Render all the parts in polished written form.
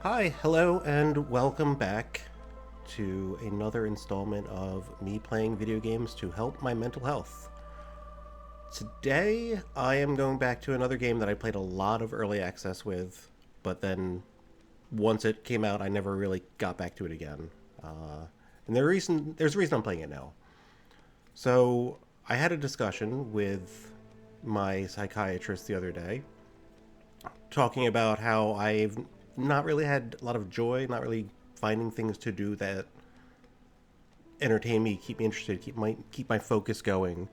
Hi, hello, and welcome back to another installment of me playing video games to help my mental health. Today, I am going back to another game that I played a lot of early access with, but then once it came out, I never really got back to it again. And there's a reason I'm playing it now. So, I had a discussion with my psychiatrist the other day, talking about how I've not really had a lot of joy, not really finding things to do that entertain me, keep me interested, keep my focus going.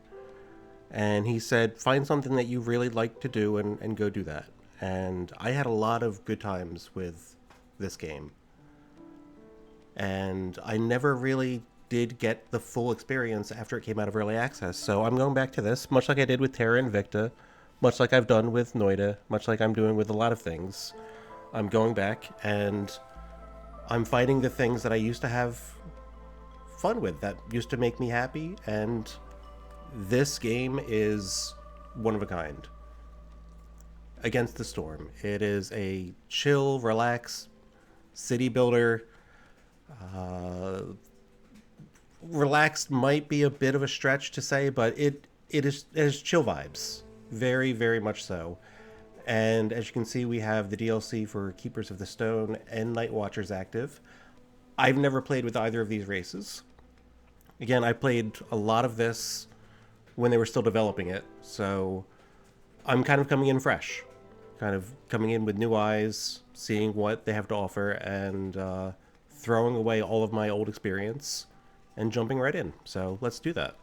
And he said, find something that you really like to do and go do that. And I had a lot of good times with this game. And I never really did get the full experience after it came out of early access. So I'm going back to this, much like I did with Terra Invicta, much like I've done with Noida, much like I'm doing with a lot of things. I'm going back and I'm fighting the things that I used to have fun with, that used to make me happy, and this game is one of a kind. Against the Storm. It is a chill, relax city builder. Uh, Relaxed might be a bit of a stretch to say, but it has chill vibes, very very much so. And as you can see, we have the DLC for Keepers of the Stone and Night Watchers active. I've never played with either of these races. Again, I played a lot of this when they were still developing it, so I'm kind of coming in fresh, kind of coming in with new eyes, seeing what they have to offer, and throwing away all of my old experience and jumping right in. So let's do that.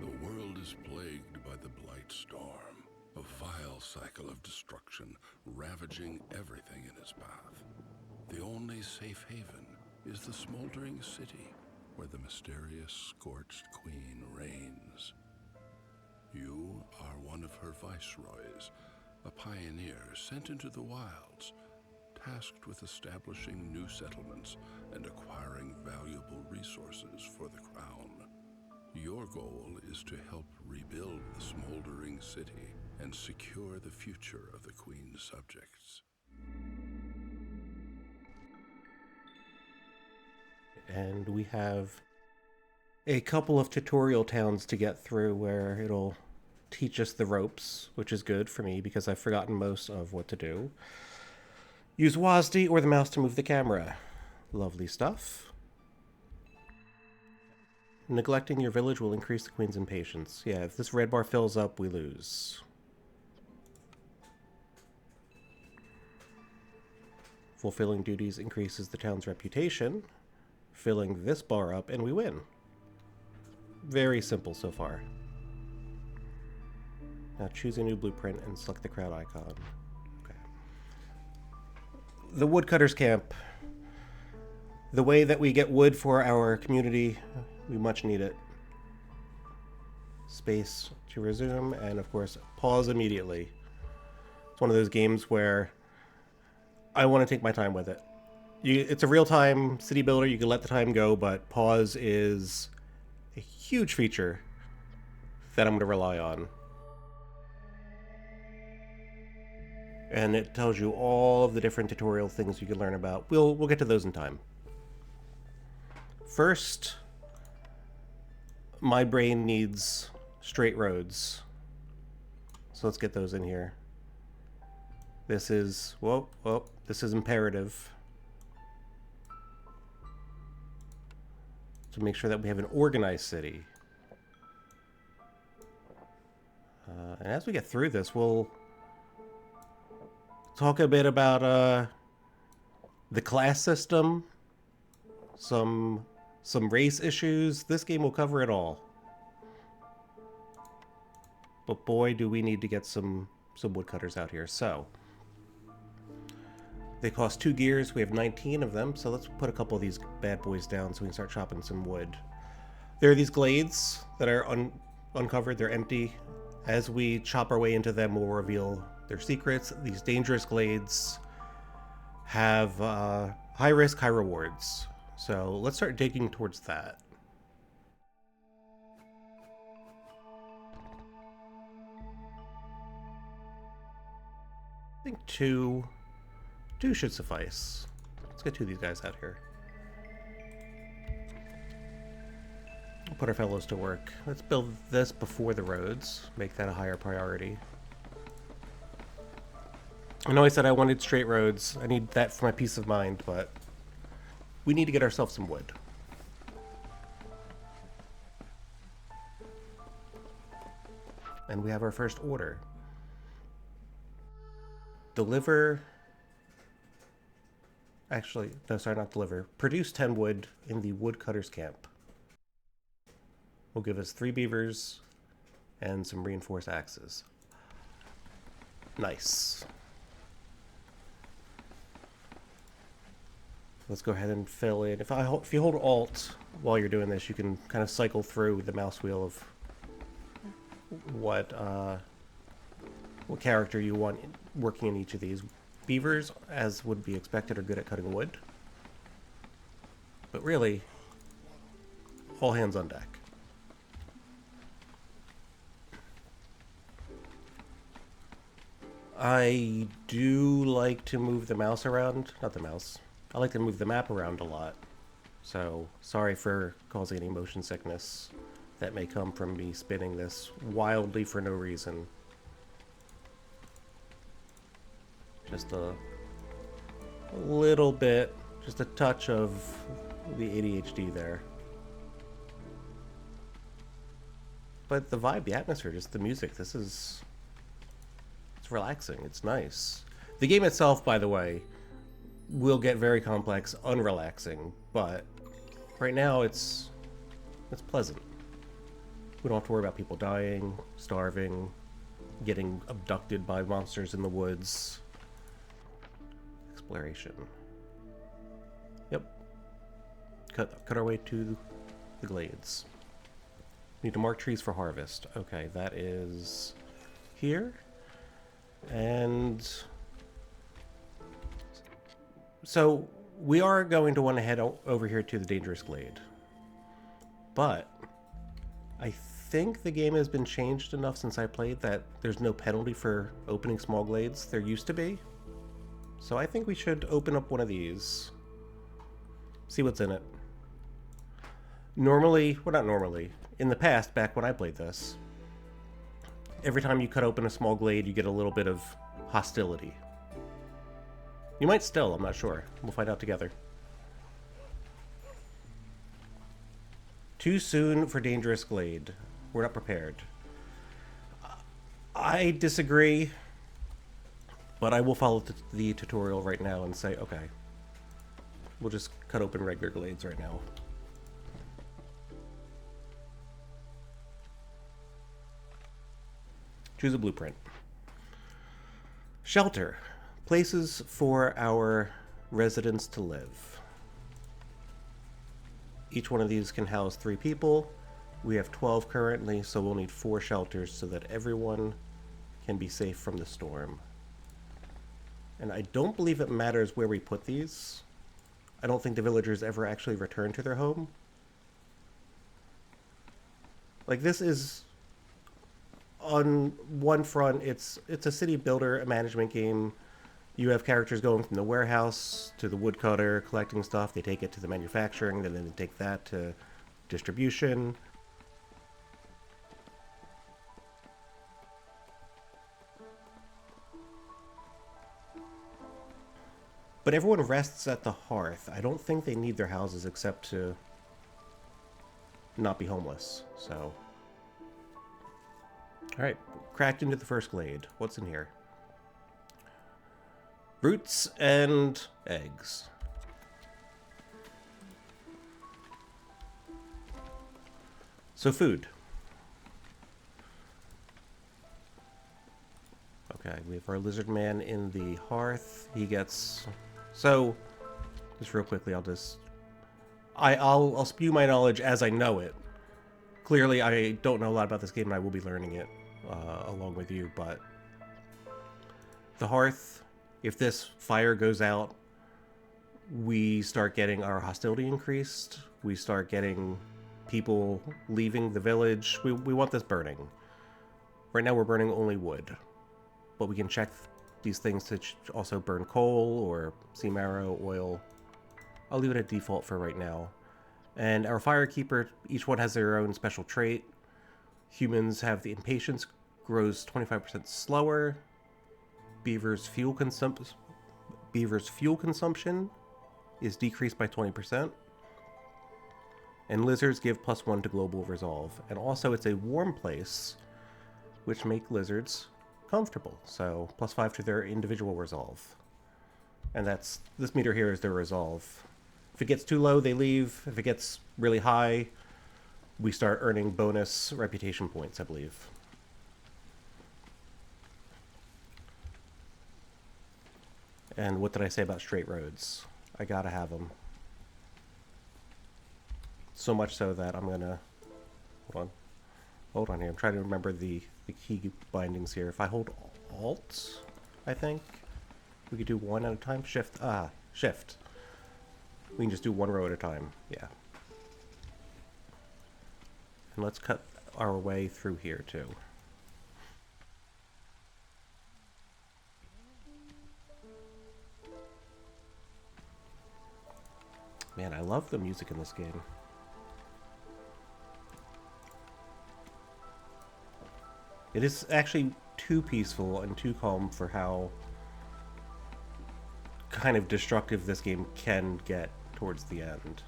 The world is plagued by the Blight Storm, a vile cycle of destruction ravaging everything in its path. The only safe haven is the smoldering city where the mysterious scorched queen reigns. You are one of her viceroys, a pioneer sent into the wilds, tasked with establishing new settlements and acquiring valuable resources for the crown. Your goal is to help rebuild the smoldering city and secure the future of the Queen's subjects. And we have a couple of tutorial towns to get through where it'll teach us the ropes, which is good for me because I've forgotten most of what to do. Use WASD or the mouse to move the camera. Lovely stuff. Neglecting your village will increase the queen's impatience. Yeah, if this red bar fills up, we lose. Fulfilling duties increases the town's reputation. Filling this bar up and we win. Very simple so far. Now choose a new blueprint and select the crowd icon. Okay. The woodcutters camp. The way that we get wood for our community, we much need it. Space to resume, and of course, pause immediately. It's one of those games where I want to take my time with it. It's a real-time city builder, you can let the time go, but pause is a huge feature that I'm going to rely on. And it tells you all of the different tutorial things you can learn about. We'll get to those in time. First, my brain needs straight roads. So let's get those in here. This is, this is imperative. To make sure that we have an organized city. And as we get through this, we'll talk a bit about the class system, some race issues. This game will cover it all. But boy, do we need to get some woodcutters out here. So they cost 2 gears. We have 19 of them, so let's put a couple of these bad boys down so we can start chopping some wood. There are these glades that are uncovered. They're empty. As we chop our way into them, we'll reveal their secrets. These dangerous glades have high risk, high rewards. So let's start digging towards that. I think two should suffice. Let's get two of these guys out here. We'll put our fellows to work. Let's build this before the roads. Make that a higher priority. I know I said I wanted straight roads. I need that for my peace of mind, but we need to get ourselves some wood. And we have our first order. Deliver... Actually, no, sorry, not deliver. Produce 10 wood in the woodcutter's camp. Will give us 3 beavers and some reinforced axes. Nice. Let's go ahead and fill in. If you hold Alt while you're doing this, you can kind of cycle through the mouse wheel of what character you want working in each of these. Beavers, as would be expected, are good at cutting wood. But really, all hands on deck. I do like to move the mouse around. Not the mouse. I like to move the map around a lot. So, sorry for causing any motion sickness that may come from me spinning this wildly for no reason. Just a little bit, just a touch of the ADHD there. But the vibe, the atmosphere, just the music, it's relaxing, it's nice. The game itself, by the way, will get very complex, unrelaxing, but right now it's pleasant. We don't have to worry about people dying, starving, getting abducted by monsters in the woods. Exploration. Yep. Cut our way to the glades. Need to mark trees for harvest. Okay, that is here. And so we are going to want to head over here to the dangerous glade. But I think the game has been changed enough since I played that there's no penalty for opening small glades. There used to be. So I think we should open up one of these. See what's in it. Normally, well, not normally. In the past, back when I played this, every time you cut open a small glade, you get a little bit of hostility. You might still, I'm not sure. We'll find out together. Too soon for dangerous glade. We're not prepared. I disagree, but I will follow the tutorial right now and say, okay, we'll just cut open regular glades right now. Choose a blueprint. Shelter. Places for our residents to live. Each one of these can house 3 people. We have 12 currently, so we'll need 4 shelters so that everyone can be safe from the storm. And I don't believe it matters where we put these. I don't think the villagers ever actually return to their home. Like, this is... on one front, it's a city builder, a management game. You have characters going from the warehouse to the woodcutter, collecting stuff. They take it to the manufacturing, and then they take that to distribution. But everyone rests at the hearth. I don't think they need their houses except to not be homeless, so... Alright, cracked into the first glade. What's in here? Roots and eggs. So food. Okay, we have our lizard man in the hearth. He gets... So, just real quickly, I'll spew my knowledge as I know it. Clearly, I don't know a lot about this game, and I will be learning it along with you, but... The hearth, if this fire goes out, we start getting our hostility increased. We start getting people leaving the village. We want this burning. Right now we're burning only wood, but we can check these things to also burn coal or sea marrow, oil. I'll leave it at default for right now. And our Firekeeper, each one has their own special trait. Humans have the impatience, grows 25% slower. Beaver's fuel consumption is decreased by 20%. And lizards give +1 to global resolve. And also it's a warm place, which make lizards comfortable. So +5 to their individual resolve. And that's, this meter here is their resolve. If it gets too low, they leave. If it gets really high, we start earning bonus reputation points, I believe. And what did I say about straight roads? I gotta have them. So much so that I'm gonna... Hold on here. I'm trying to remember the key bindings here. If I hold Alt, I think, we could do one at a time. Shift. Shift. We can just do one row at a time. Yeah. And let's cut our way through here, too. Man, I love the music in this game. It is actually too peaceful and too calm for how kind of destructive this game can get towards the end.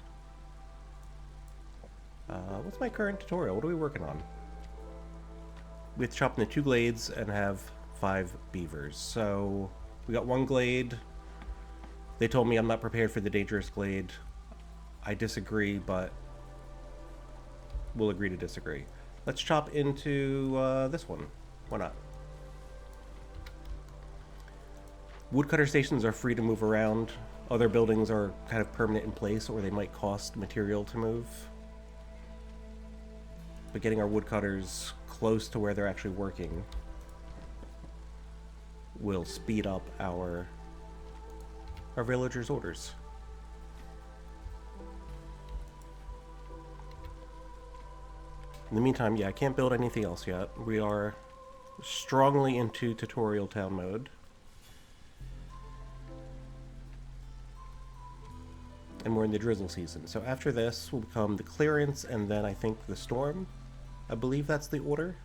What's my current tutorial? What are we working on? We have to chop into 2 glades and have 5 beavers. So we got 1 glade. They told me I'm not prepared for the dangerous glade. I disagree, but we'll agree to disagree. Let's chop into this one. Why not? Woodcutter stations are free to move around. Other buildings are kind of permanent in place, or they might cost material to move. But getting our woodcutters close to where they're actually working will speed up our villagers' orders. In the meantime, yeah, I can't build anything else yet. We are strongly into tutorial town mode. And we're in the drizzle season. So after this will become the clearance and then I think the storm. I believe that's the order.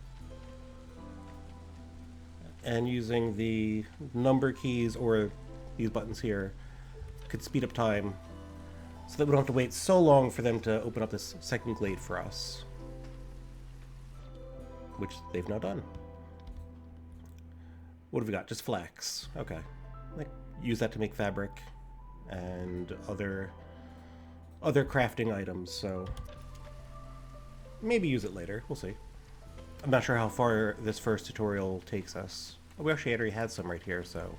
And using the number keys or these buttons here could speed up time so that we don't have to wait so long for them to open up this second glade for us. Which they've now done. What have we got? Just flax. Okay. Like, use that to make fabric and other crafting items, so maybe use it later. We'll see. I'm not sure how far this first tutorial takes us. We actually already had some right here, so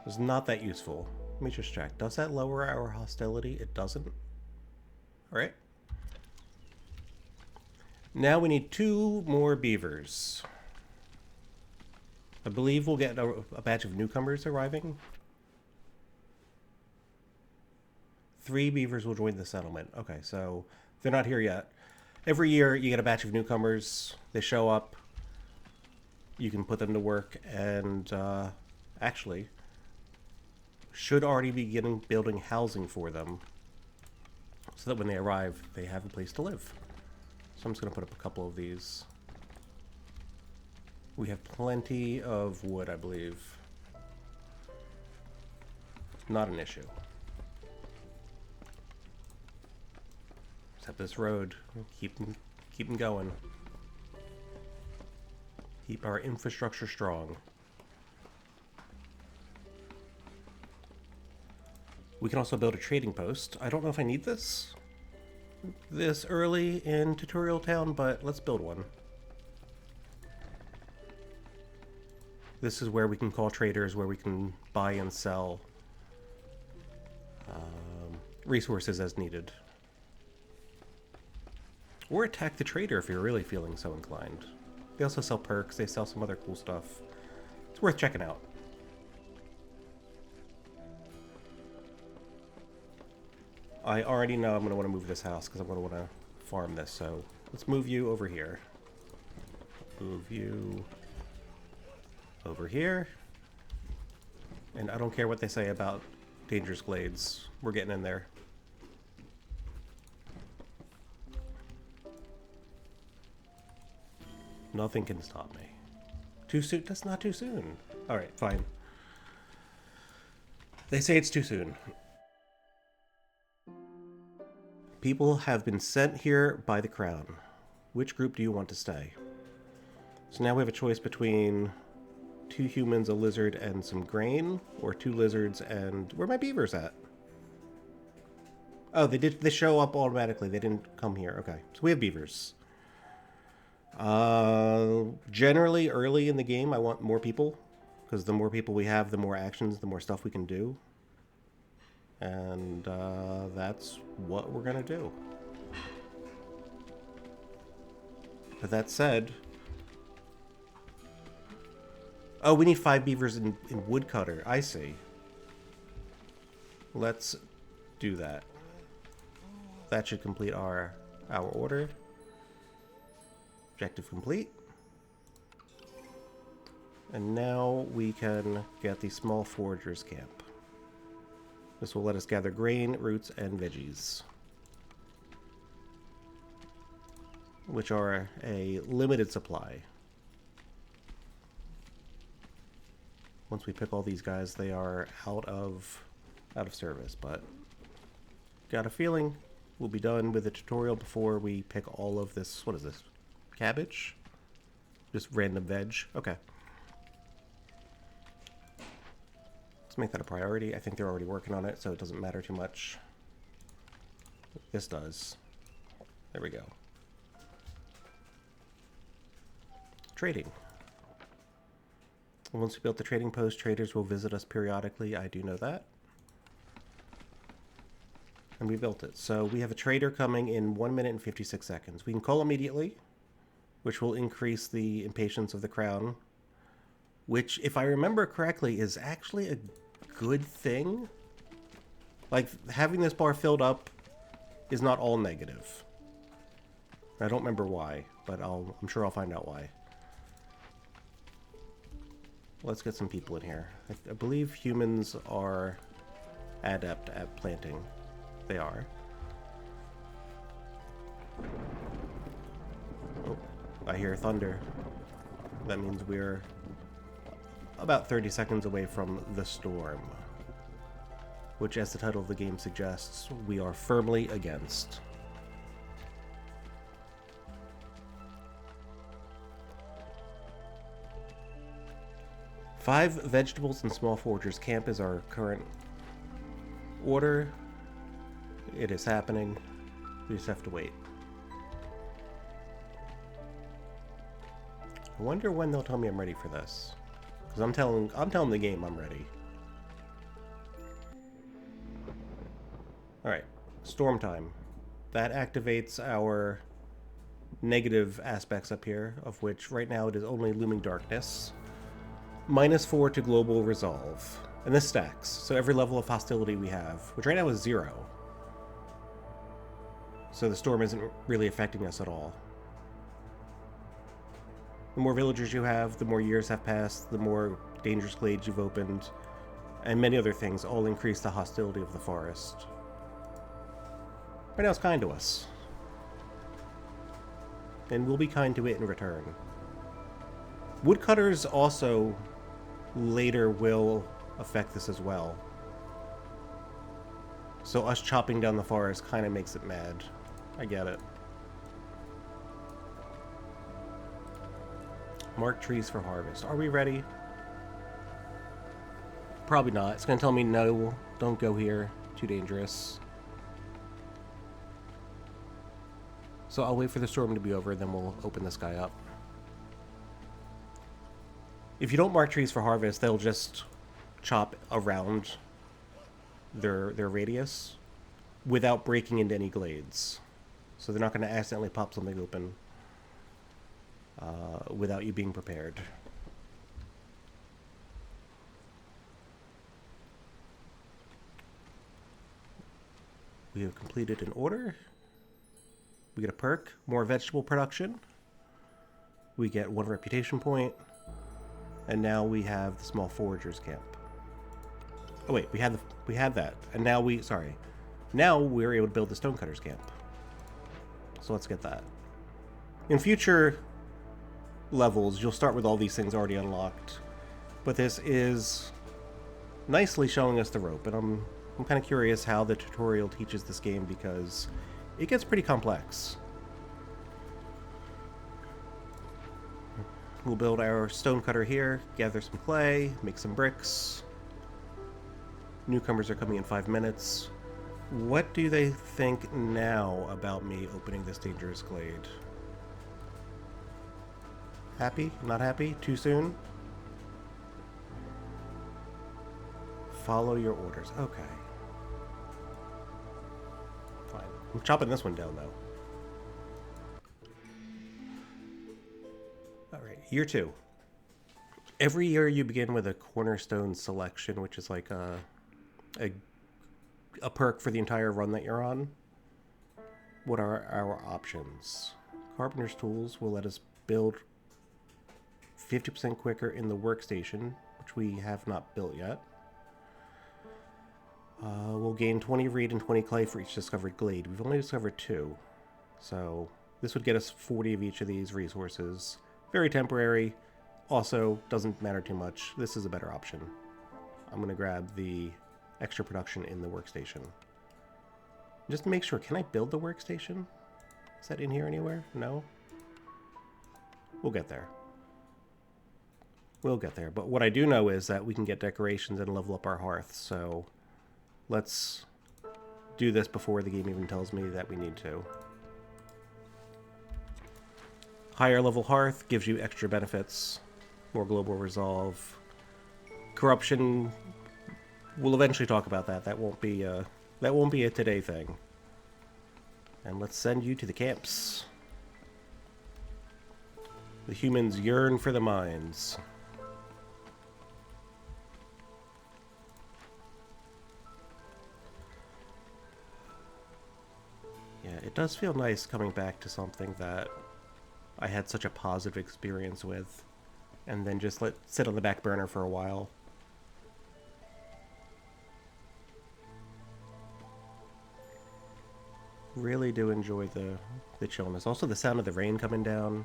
it's not that useful. Let me just check. Does that lower our hostility? It doesn't. All right. Now we need 2 more beavers. I believe we'll get a batch of newcomers arriving. 3 beavers will join the settlement. Okay, so they're not here yet. Every year you get a batch of newcomers. They show up. You can put them to work and actually should already be building housing for them so that when they arrive, they have a place to live. So I'm just going to put up a couple of these. We have plenty of wood, I believe. Not an issue. Except this road. Keep them going. Keep our infrastructure strong. We can also build a trading post. I don't know if I need this early in Tutorial Town, but let's build one. This is where we can call traders, where we can buy and sell resources as needed. Or attack the trader if you're really feeling so inclined. They also sell perks, they sell some other cool stuff. It's worth checking out. I already know I'm going to want to move this house because I'm going to want to farm this, so let's move you over here. Move you over here. And I don't care what they say about dangerous glades. We're getting in there. Nothing can stop me. Too soon? That's not too soon. Alright, fine. They say it's too soon. People have been sent here by the Crown. Which group do you want to stay? So now we have a choice between 2 humans, a lizard, and some grain, or 2 lizards and... Where are my beavers at? Oh, they show up automatically. They didn't come here. Okay, so we have beavers. Generally, early in the game, I want more people, because the more people we have, the more actions, the more stuff we can do. And that's what we're going to do. But that said... Oh, we need 5 beavers in woodcutter. I see. Let's do that. That should complete our order. Objective complete. And now we can get the small foragers camp. This will let us gather grain, roots, and veggies, which are a limited supply. Once we pick all these guys, they are out of service, but got a feeling we'll be done with the tutorial before we pick all of this. What is this? Cabbage? Just random veg? Okay. Let's make that a priority. I think they're already working on it, so it doesn't matter too much. This does. There we go. Trading. Once we built the trading post, traders will visit us periodically. I do know that. And we built it. So we have a trader coming in 1 minute and 56 seconds. We can call immediately, which will increase the impatience of the crown, which, if I remember correctly, is actually a good thing. Like, having this bar filled up is not all negative. I don't remember why, but I'm sure I'll find out why. Let's get some people in here. I believe humans are adept at planting. They are. Oh, I hear thunder. That means we're about 30 seconds away from the storm, which, as the title of the game suggests, we are firmly against. Five vegetables and small foragers camp is our current order. It is happening. We just have to wait. I wonder when they'll tell me I'm ready for this. Because I'm telling the game I'm ready. Alright. Storm time. That activates our negative aspects up here, of which right now it is only looming darkness. -4 to global resolve. And this stacks. So every level of hostility we have, which right now is 0. So the storm isn't really affecting us at all. The more villagers you have, the more years have passed, the more dangerous glades you've opened, and many other things all increase the hostility of the forest. Right now it's kind to us. And we'll be kind to it in return. Woodcutters also later will affect this as well. So us chopping down the forest kind of makes it mad. I get it. Mark trees for harvest. Are we ready? Probably not. It's going to tell me no, don't go here. Too dangerous. So I'll wait for the storm to be over, then we'll open this guy up. If you don't mark trees for harvest, they'll just chop around their radius without breaking into any glades. So they're not going to accidentally pop something open without you being prepared. We have completed an order. We get a perk, more vegetable production. We get 1 reputation point. And now we have the small foragers camp. Oh wait, we had that, and now now we're able to build the Stonecutters camp. So let's get that. In future levels, you'll start with all these things already unlocked, but this is nicely showing us the rope, and I'm kind of curious how the tutorial teaches this game because it gets pretty complex. We'll build our stonecutter here, gather some clay, make some bricks. Newcomers are coming in 5 minutes. What do they think now about me opening this dangerous glade? Happy? Not happy? Too soon? Follow your orders. Okay. Fine. I'm chopping this one down, though. Alright, year 2. Every year you begin with a cornerstone selection, which is like a perk for the entire run that you're on. What are our options? Carpenter's tools will let us build 50% quicker in the workstation, which we have not built yet. We'll gain 20 reed and 20 clay for each discovered glade. We've only discovered 2, so this would get us 40 of each of these resources. Very temporary, also doesn't matter too much. This is a better option. I'm going to grab the extra production in the workstation. Just to make sure, can I build the workstation? Is that in here anywhere? No? We'll get there. We'll get there. But what I do know is that we can get decorations and level up our hearth, so let's do this before the game even tells me that we need to. Higher level hearth gives you extra benefits, more global resolve. Corruption, we'll eventually talk about that. That won't be a today thing. And let's send you to the camps. The humans yearn for the mines. Yeah, it does feel nice coming back to something that I had such a positive experience with, and then just let sit on the back burner for a while. Really do enjoy the chillness. Also the sound of the rain coming down.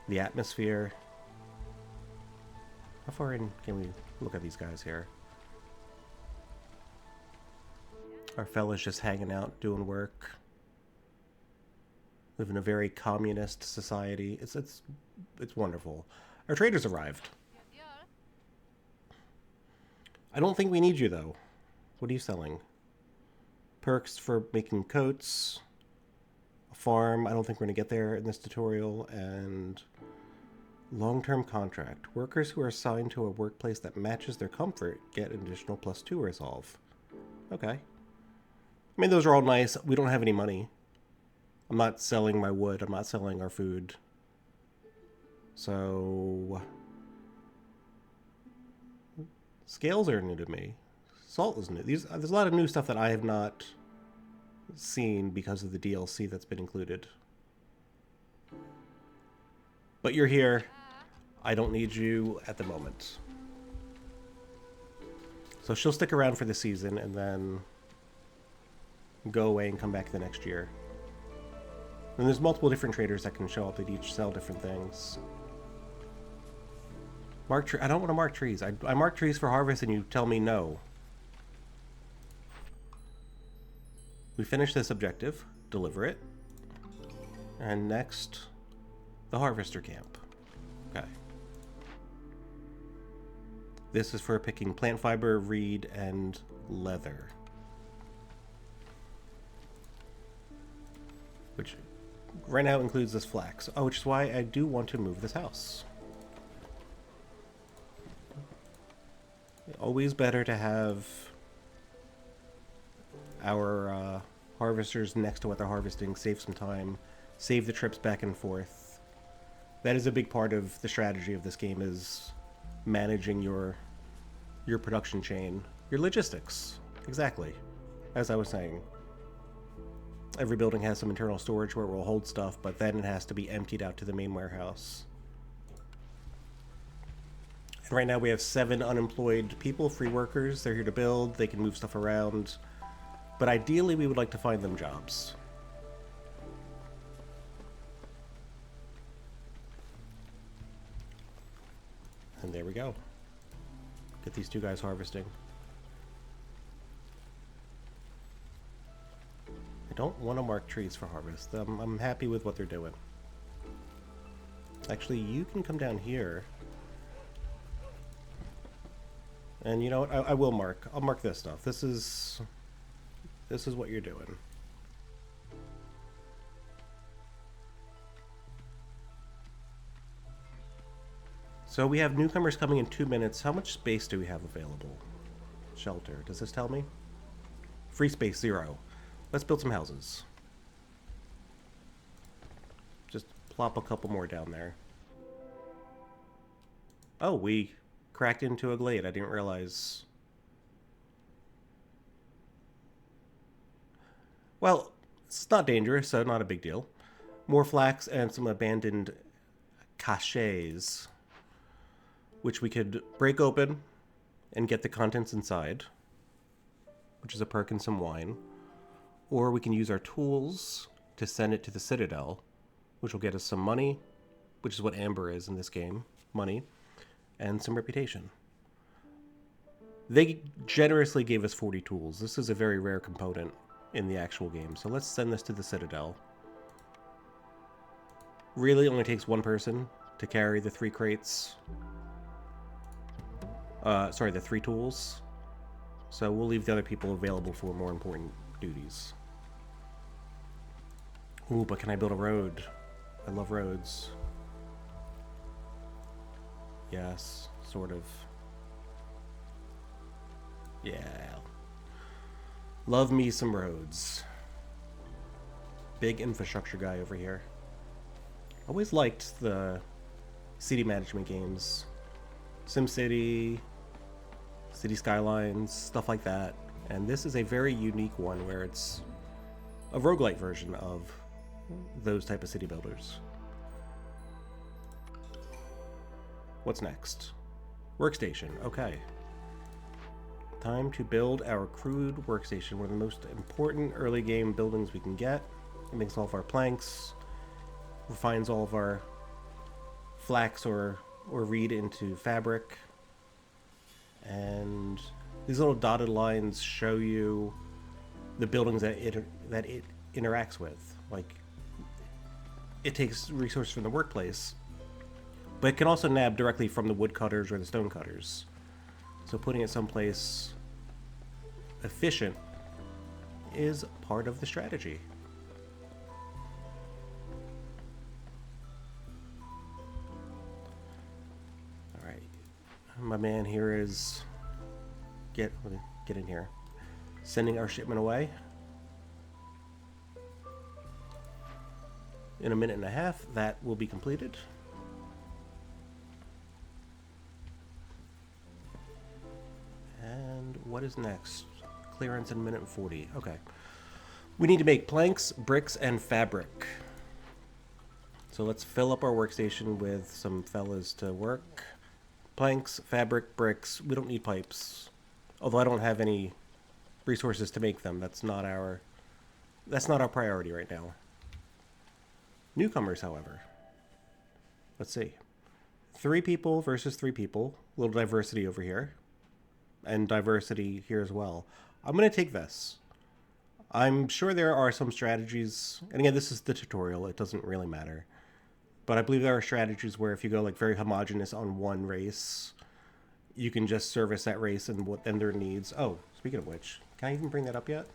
The atmosphere. How far in can we look at these guys here? Our fella's just hanging out, doing work. Live in a very communist society. It's wonderful. Our traders arrived. I don't think we need you, though. What are you selling? Perks for making coats. A farm. I don't think we're going to get there in this tutorial. And long-term contract. Workers who are assigned to a workplace that matches their comfort get an additional +2 resolve. Okay. I mean, those are all nice. We don't have any money. I'm not selling my wood. I'm not selling our food. So scales are new to me. Salt is new. There's a lot of new stuff that I have not seen because of the DLC that's been included. But you're here. I don't need you at the moment. So she'll stick around for the season and then go away and come back the next year. And there's multiple different traders that can show up that each sell different things. Mark tree. I don't want to mark trees. I mark trees for harvest and you tell me no. We finish this objective. Deliver it. And next, the harvester camp. Okay. This is for picking plant fiber, reed, and leather. Which right now includes this flax. Oh, which is why I do want to move this house. Always better to have our harvesters next to what they're harvesting, save some time, save the trips back and forth. That is a big part of the strategy of this game, is managing your production chain, your logistics. Exactly. As I was saying. Every building has some internal storage where it will hold stuff, but then it has to be emptied out to the main warehouse. And Right now we have 7 unemployed people, free workers. They're here to build. They can move stuff around. But ideally, we would like to find them jobs. And there we go. Get these 2 guys harvesting. I don't want to mark trees for harvest. I'm happy with what they're doing. Actually, you can come down here. And you know what? I will mark. I'll mark this stuff. This is what you're doing. So we have newcomers coming in 2 minutes. How much space do we have available? Shelter. Does this tell me? Free space 0. Let's build some houses. Just plop a couple more down there. Oh, we cracked into a glade. I didn't realize. Well, it's not dangerous, so not a big deal. More flax and some abandoned caches, which we could break open and get the contents inside, which is a perk and some wine. Or we can use our tools to send it to the Citadel, which will get us some money, which is what Amber is in this game, money, and some reputation. They generously gave us 40 tools. This is a very rare component in the actual game, so let's send this to the Citadel. Really only takes 1 person to carry the 3 crates. Sorry, the 3 tools. So we'll leave the other people available for more important duties. Ooh, but can I build a road? I love roads. Yes, sort of. Yeah. Love me some roads. Big infrastructure guy over here. Always liked the city management games. SimCity, City Skylines, stuff like that. And this is a very unique one where it's a roguelite version of those type of city builders. What's next? Workstation. Okay. Time to build our crude workstation, one of the most important early game buildings we can get. It makes all of our planks, refines all of our flax or reed into fabric. And these little dotted lines show you the buildings that it interacts with. Like, it takes resources from the workplace, but it can also nab directly from the woodcutters or the stonecutters. So putting it someplace efficient is part of the strategy. All right, my man here is get in here, sending our shipment away. In a minute and a half, that will be completed. And what is next? Clearance in a minute and 40. Okay. We need to make planks, bricks, and fabric. So let's fill up our workstation with some fellas to work. Planks, fabric, bricks. We don't need pipes. Although I don't have any resources to make them. That's not our priority right now. Newcomers, however. Let's see. 3 people versus 3 people. A little diversity over here. And diversity here as well. I'm going to take this. I'm sure there are some strategies, and again, this is the tutorial, it doesn't really matter. But I believe there are strategies where if you go like very homogenous on one race, you can just service that race and what then their needs. Oh, speaking of which, can I even bring that up yet?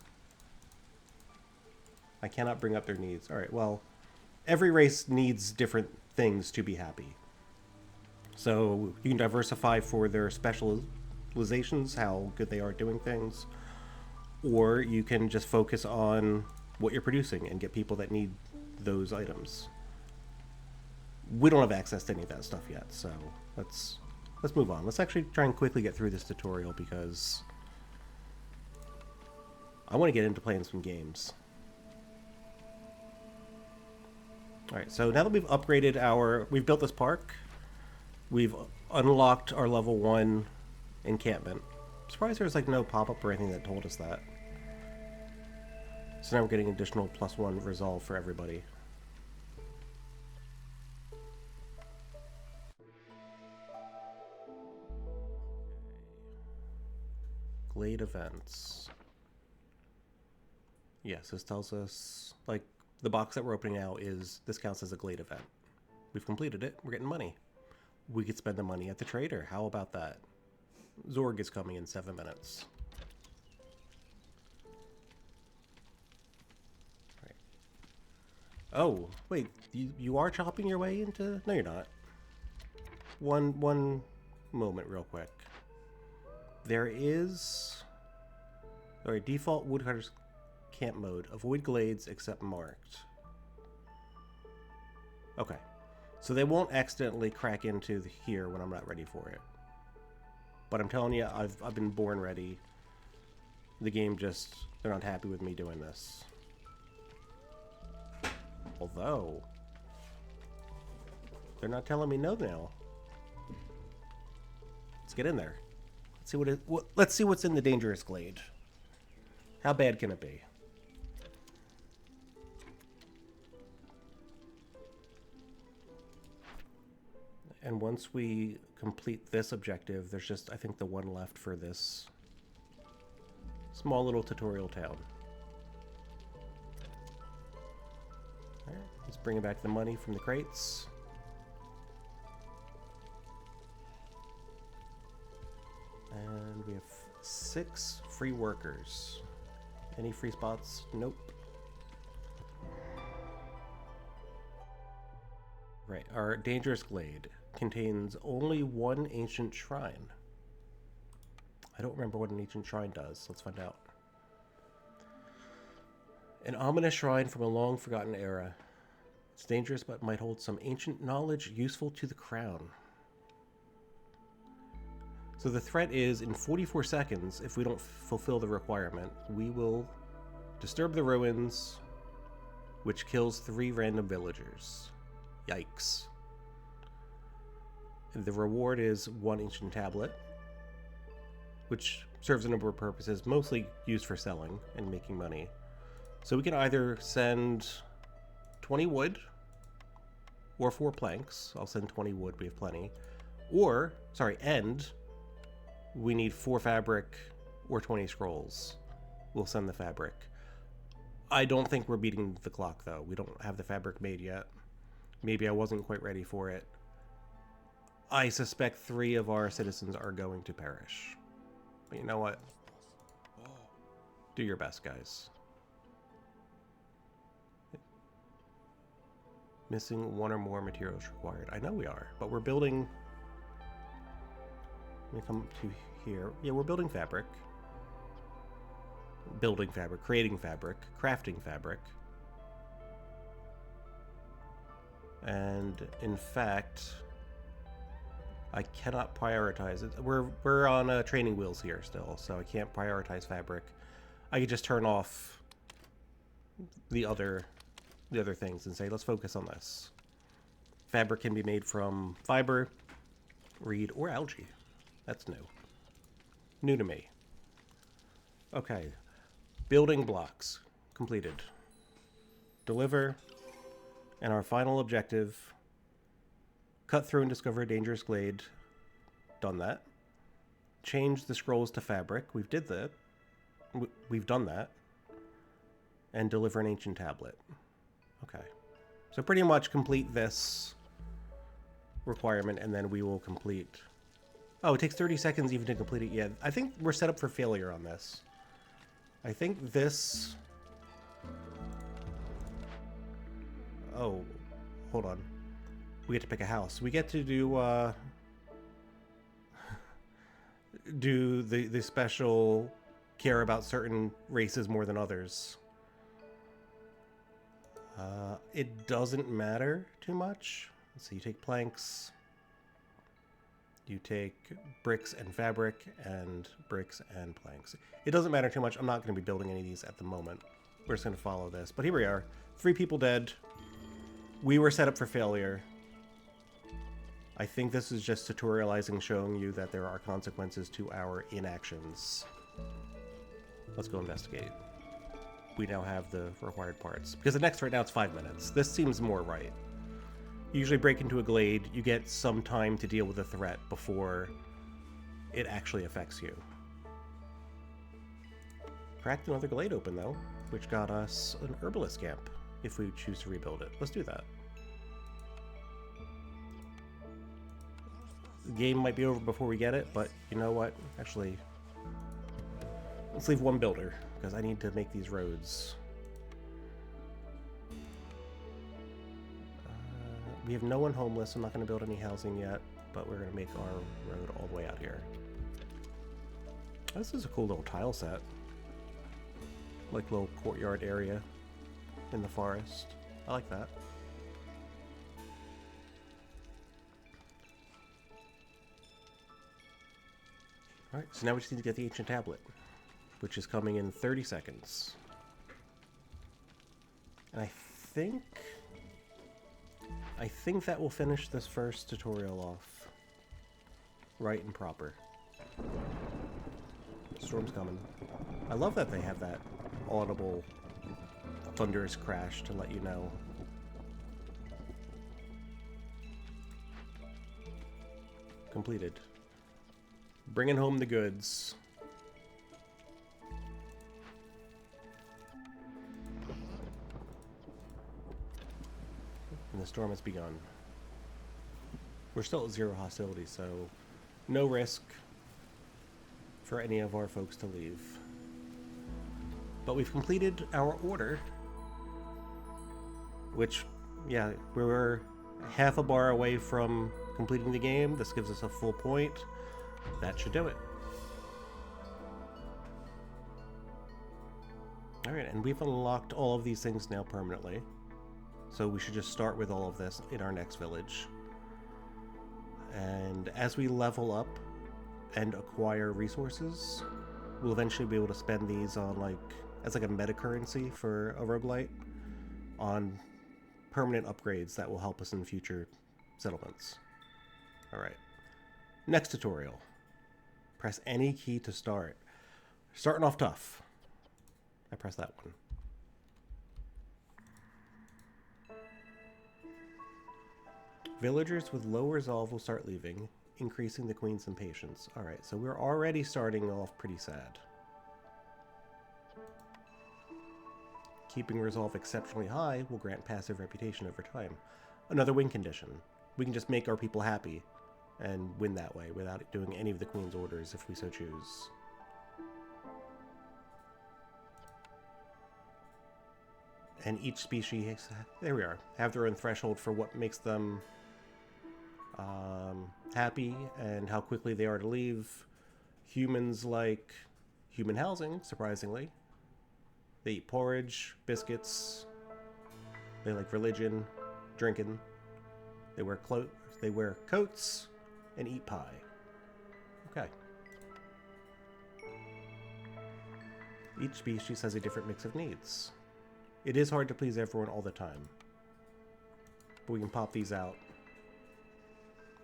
I cannot bring up their needs. All right, well, every race needs different things to be happy. So you can diversify for their specializations, how good they are at doing things, or you can just focus on what you're producing and get people that need those items. We don't have access to any of that stuff yet, so let's move on. Let's actually try and quickly get through this tutorial because I want to get into playing some games. Alright, so now that we've upgraded we've built this park, we've unlocked our level 1 encampment. I'm surprised there's like no pop-up or anything that told us that. So now we're getting additional +1 resolve for everybody. Glade events. Yes, this tells us, like, the box that we're opening now is, this counts as a Glade event. We've completed it, we're getting money. We could spend the money at the trader, how about that? Zorg is coming in 7 minutes. Right. Oh, wait, you are chopping your way into... No, you're not. One moment real quick. There is... Alright, default woodcutter's camp mode. Avoid glades except marked. Okay. So they won't accidentally crack into here when I'm not ready for it. But I'm telling you, I've been born ready. The game just... They're not happy with me doing this. Although... They're not telling me no now. Let's get in there. Let's see let's see what's in the dangerous glade. How bad can it be? And once we complete this objective, there's just, I think, the one left for this small little tutorial town. Alright, let's bring back the money from the crates. And we have 6 free workers. Any free spots? Nope. Right, our dangerous glade contains only 1 ancient shrine. I don't remember what an ancient shrine does. Let's find out. An ominous shrine from a long forgotten era. It's dangerous but might hold some ancient knowledge useful to the crown. So the threat is, in 44 seconds, if we don't fulfill the requirement, we will disturb the ruins, which kills 3 random villagers. Yikes. And the reward is 1 ancient tablet, which serves a number of purposes, mostly used for selling and making money. So we can either send 20 wood or 4 planks. I'll send 20 wood, we have plenty. Or, sorry, and we need 4 fabric or 20 scrolls. We'll send the fabric. I don't think we're beating the clock, though. We don't have the fabric made yet. Maybe I wasn't quite ready for it. I suspect 3 of our citizens are going to perish. But you know what? Do your best, guys. Missing 1 or more materials required. I know we are, but we're building... Let me come to here. Yeah, we're building fabric. Building fabric, creating fabric, crafting fabric. And in fact, I cannot prioritize it. We're on training wheels here still, so I can't prioritize fabric. I could just turn off the other things and say, let's focus on this. Fabric can be made from fiber, reed, or algae. That's new. New to me. Okay. Building blocks. Completed. Deliver. And our final objective. Cut through and discover a dangerous glade. Done that. Change the scrolls to fabric. We've did that. We've done that. And deliver an ancient tablet. Okay. So pretty much complete this requirement and then we will complete... Oh, it takes 30 seconds even to complete it. Yeah, I think we're set up for failure on this. I think this... Oh, hold on. We get to pick a house. We get to do, do the special care about certain races more than others. It doesn't matter too much. Let's see, you take planks... You take bricks and fabric, and bricks and planks. It doesn't matter too much. I'm not going to be building any of these at the moment. We're just going to follow this. But here we are. 3 people dead. We were set up for failure. I think this is just tutorializing, showing you that there are consequences to our inactions. Let's go investigate. We now have the required parts. Because the next right now it's 5 minutes. This seems more right. You usually break into a glade, you get some time to deal with a threat before it actually affects you. Cracked another glade open though, which got us an herbalist camp, if we choose to rebuild it. Let's do that. The game might be over before we get it, but you know what? Actually, let's leave one builder, because I need to make these roads. We have no one homeless. I'm not going to build any housing yet, but we're going to make our road all the way out here. This is a cool little tile set. Like little courtyard area in the forest. I like that. Alright, so now we just need to get the ancient tablet, which is coming in 30 seconds. And I think that will finish this first tutorial off right and proper. Storm's coming. I love that they have that audible thunderous crash to let you know. Completed. Bringing home the goods. And the storm has begun. We're still at 0 hostility, so no risk for any of our folks to leave. But we've completed our order, which, yeah, we were half a bar away from completing the game. This gives us a full point. That should do it. Alright, and we've unlocked all of these things now permanently. So we should just start with all of this in our next village. And as we level up and acquire resources, we'll eventually be able to spend these on as a meta currency for a roguelite on permanent upgrades that will help us in future settlements. Alright. Next tutorial. Press any key to start. Starting off tough. I press that one. Villagers with low resolve will start leaving, increasing the queen's impatience. Alright, so we're already starting off pretty sad. Keeping resolve exceptionally high will grant passive reputation over time. Another win condition. We can just make our people happy and win that way without doing any of the queen's orders if we so choose. And each species, there we are, have their own threshold for what makes them happy and how quickly they are to leave. Humans like human housing, surprisingly. They eat porridge, biscuits. They like religion, drinking. They wear coats and eat pie. Okay. Each species has a different mix of needs. It is hard to please everyone all the time. But we can pop these out.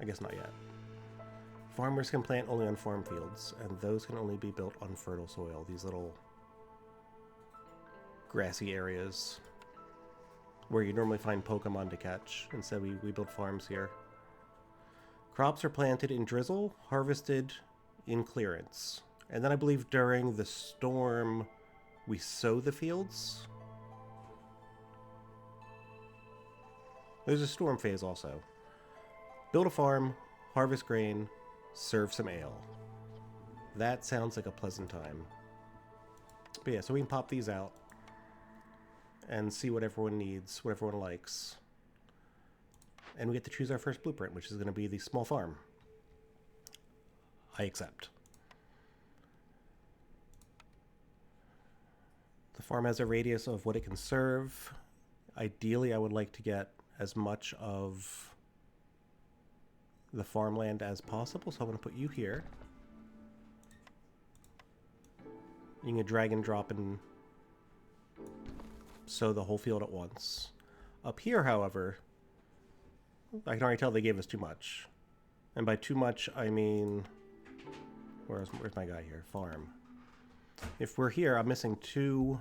I guess not yet. Farmers can plant only on farm fields, and those can only be built on fertile soil. These little grassy areas where you normally find Pokemon to catch. Instead, we build farms here. Crops are planted in drizzle, harvested in clearance. And then I believe during the storm, we sow the fields. There's a storm phase also. Build a farm, harvest grain, serve some ale. That sounds like a pleasant time. But yeah, so we can pop these out and see what everyone needs, what everyone likes. And we get to choose our first blueprint, which is going to be the small farm. I accept. The farm has a radius of what it can serve. Ideally, I would like to get as much of the farmland as possible, so I'm going to put you here. You can drag and drop and sow the whole field at once. Up here, however, I can already tell they gave us too much. And by too much, I mean... Where's my guy here? Farm. If we're here, I'm missing 2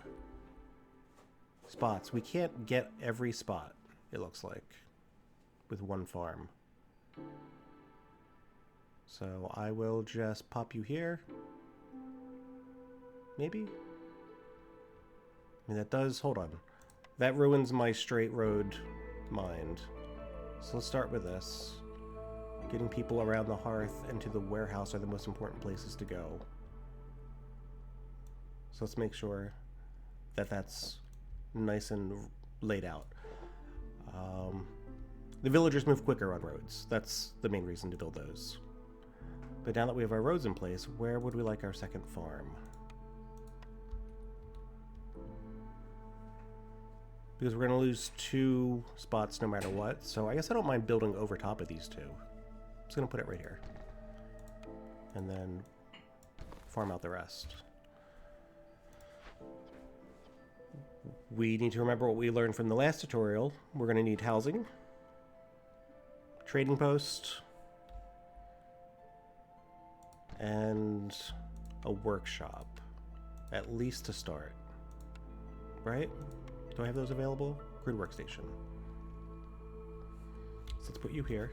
spots. We can't get every spot, it looks like, with 1 farm. So I will just pop you here. Maybe? I mean, that does... Hold on. That ruins my straight road mind. So let's start with this. Getting people around the hearth and to the warehouse are the most important places to go. So let's make sure that that's nice and laid out. The villagers move quicker on roads. That's the main reason to build those. But now that we have our roads in place, where would we like our second farm? Because we're going to lose 2 spots no matter what, so I guess I don't mind building over top of these 2. I'm just going to put it right here. And then farm out the rest. We need to remember what we learned from the last tutorial. We're going to need housing, trading post, and a workshop, at least to start. Right? Do I have those available? Grid workstation. So let's put you here.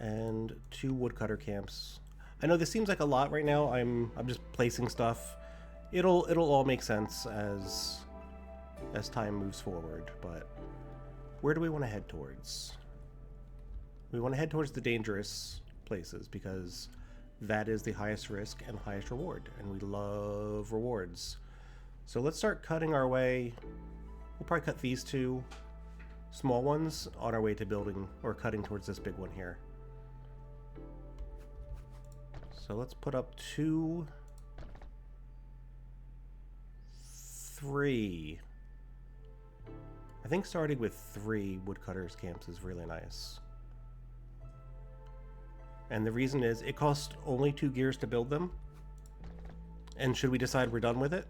And 2 woodcutter camps. I know this seems like a lot right now. I'm just placing stuff. It'll all make sense as time moves forward, but where do we want to head towards? We want to head towards the dangerous places because that is the highest risk and highest reward, and we love rewards. So let's start cutting our way. We'll probably cut these 2 small ones on our way to building or cutting towards this big one here. So let's put up 2, 3. I think starting with 3 woodcutters camps is really nice. And the reason is it costs only 2 gears to build them. And should we decide we're done with it?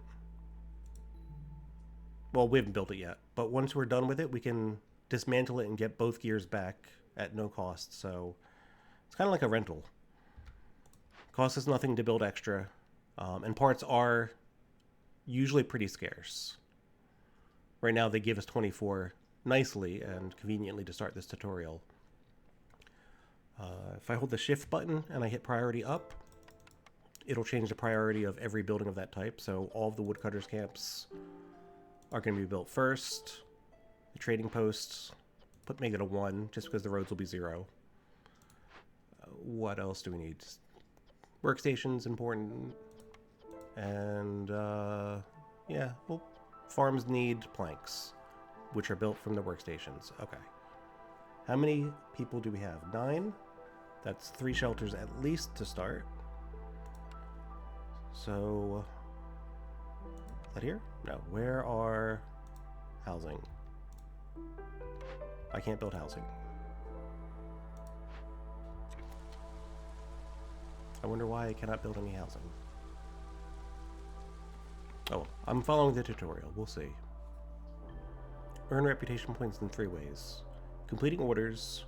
Well, we haven't built it yet, but once we're done with it, we can dismantle it and get both gears back at no cost. So it's kind of like a rental. Costs us nothing to build extra, and parts are usually pretty scarce. Right now they give us 24 nicely and conveniently to start this tutorial. If I hold the shift button and I hit priority up, it'll change the priority of every building of that type. So all of the woodcutters camps are going to be built first. The trading posts, make it a 1 just because the roads will be 0. What else do we need? Workstation's important. And yeah, well, farms need planks, which are built from the workstations. Okay. How many people do we have? 9? That's 3 shelters at least to start. So, is that here? No. Where are housing? I can't build housing. I wonder why I cannot build any housing. Oh, I'm following the tutorial. We'll see. Earn reputation points in 3 ways. Completing orders,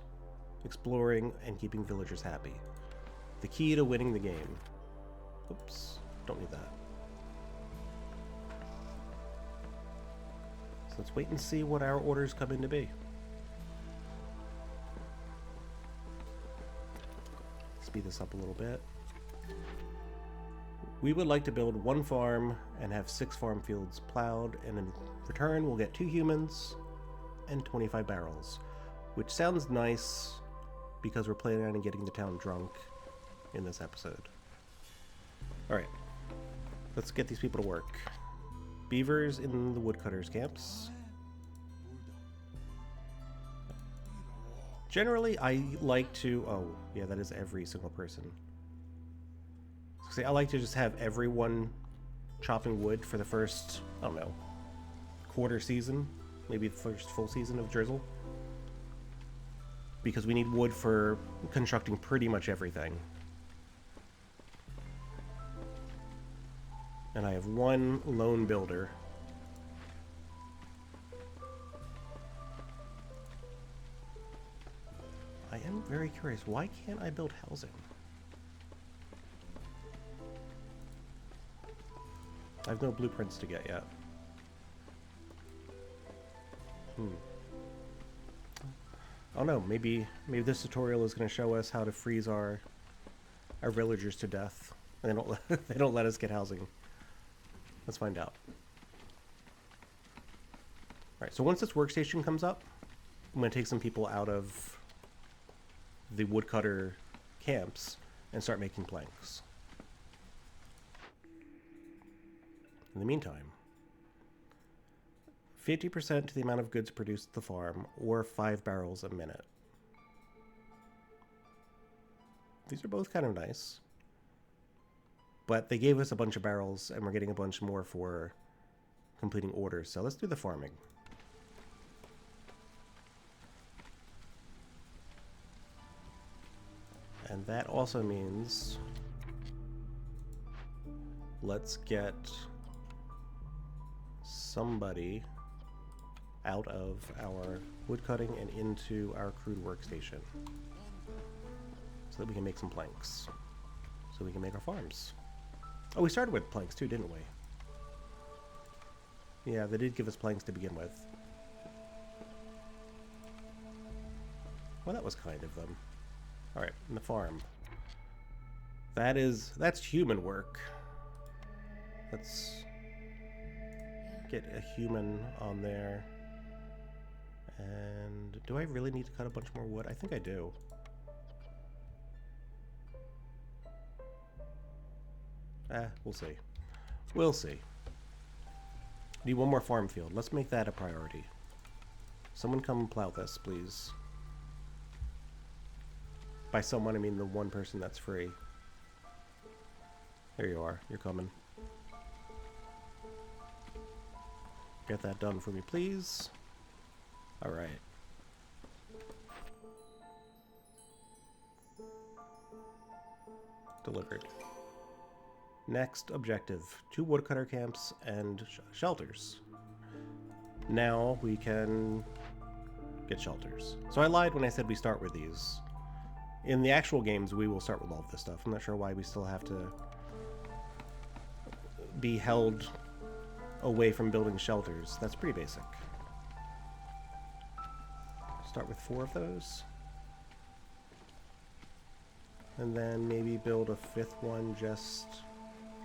exploring, and keeping villagers happy. The key to winning the game. Oops, don't need that. So let's wait and see what our orders come in to be. Speed this up a little bit. We would like to build 1 farm and have 6 farm fields plowed, and in return we'll get 2 humans and 25 barrels, which sounds nice because we're planning on getting the town drunk in this episode. Alright, let's get these people to work. Beavers in the woodcutters camps. Generally, I like to... Oh, yeah, that is every single person. See, I like to just have everyone chopping wood for the first, I don't know, quarter season. Maybe the first full season of Drizzle. Because we need wood for constructing pretty much everything. And I have 1 lone builder. I am very curious. Why can't I build housing? I have no blueprints to get yet. Oh no, maybe this tutorial is going to show us how to freeze our villagers to death. They don't they don't let us get housing. Let's find out. Alright, so once this workstation comes up, I'm going to take some people out of the woodcutter camps and start making planks. In the meantime, 50% to the amount of goods produced at the farm, or 5 barrels a minute. These are both kind of nice. But they gave us a bunch of barrels, and we're getting a bunch more for completing orders. So let's do the farming. And that also means let's get somebody out of our woodcutting and into our crude workstation so that we can make some planks, so we can make our farms. Oh, we started with planks too, didn't we? Yeah, they did give us planks to begin with. Well, that was kind of them. Alright, in the farm. That's human work. Let's get a human on there. And do I really need to cut a bunch more wood? I think I do. We'll see. We'll see. Need one more farm field. Let's make that a priority. Someone come plow this, please. By someone, I mean the one person that's free. There you are. You're coming. Get that done for me, please. Alright. Delivered. Next objective. 2 woodcutter camps and shelters. Now we can get shelters. So I lied when I said we start with these. In the actual games, we will start with all of this stuff. I'm not sure why we still have to be held away from building shelters. That's pretty basic. Start with 4 of those. And then maybe build a 5th one just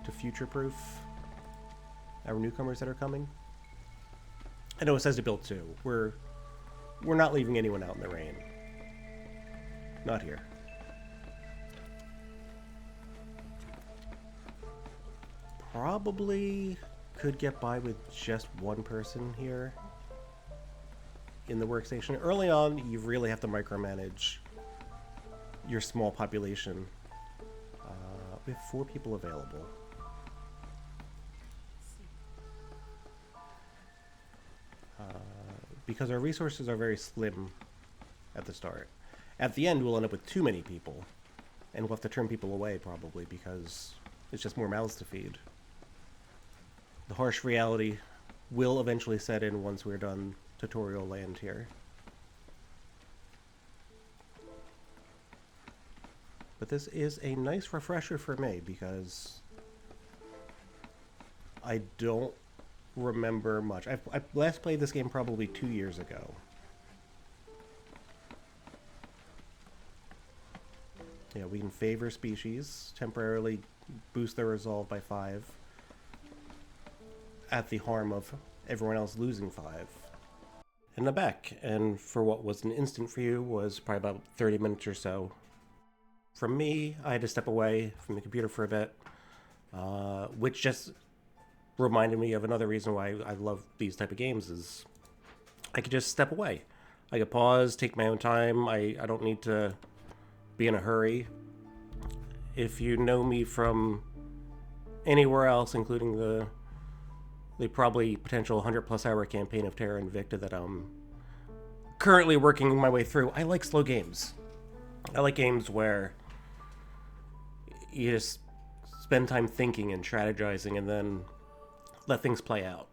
to future-proof our newcomers that are coming. I know it says to build 2. We're not leaving anyone out in the rain. Not here. Probably could get by with just one person here in the workstation. Early on, you really have to micromanage your small population. We have 4 people available. Because our resources are very slim at the start. At the end, we'll end up with too many people. And we'll have to turn people away, probably, because it's just more mouths to feed. The harsh reality will eventually set in once we're done tutorial land here. But this is a nice refresher for me, because I don't remember much. I last played this game probably 2 years ago. Yeah, we can favor species, temporarily boost their resolve by 5, at the harm of everyone else losing 5. And I'm back, and for what was an instant for you was probably about 30 minutes or so. From me, I had to step away from the computer for a bit, which just reminded me of another reason why I love these type of games is I could just step away. I could pause, take my own time. I don't need to be in a hurry. If you know me from anywhere else, including the probably potential 100+ hour campaign of Terra Invicta that I'm currently working my way through, I like slow games. I like games where you just spend time thinking and strategizing and then let things play out.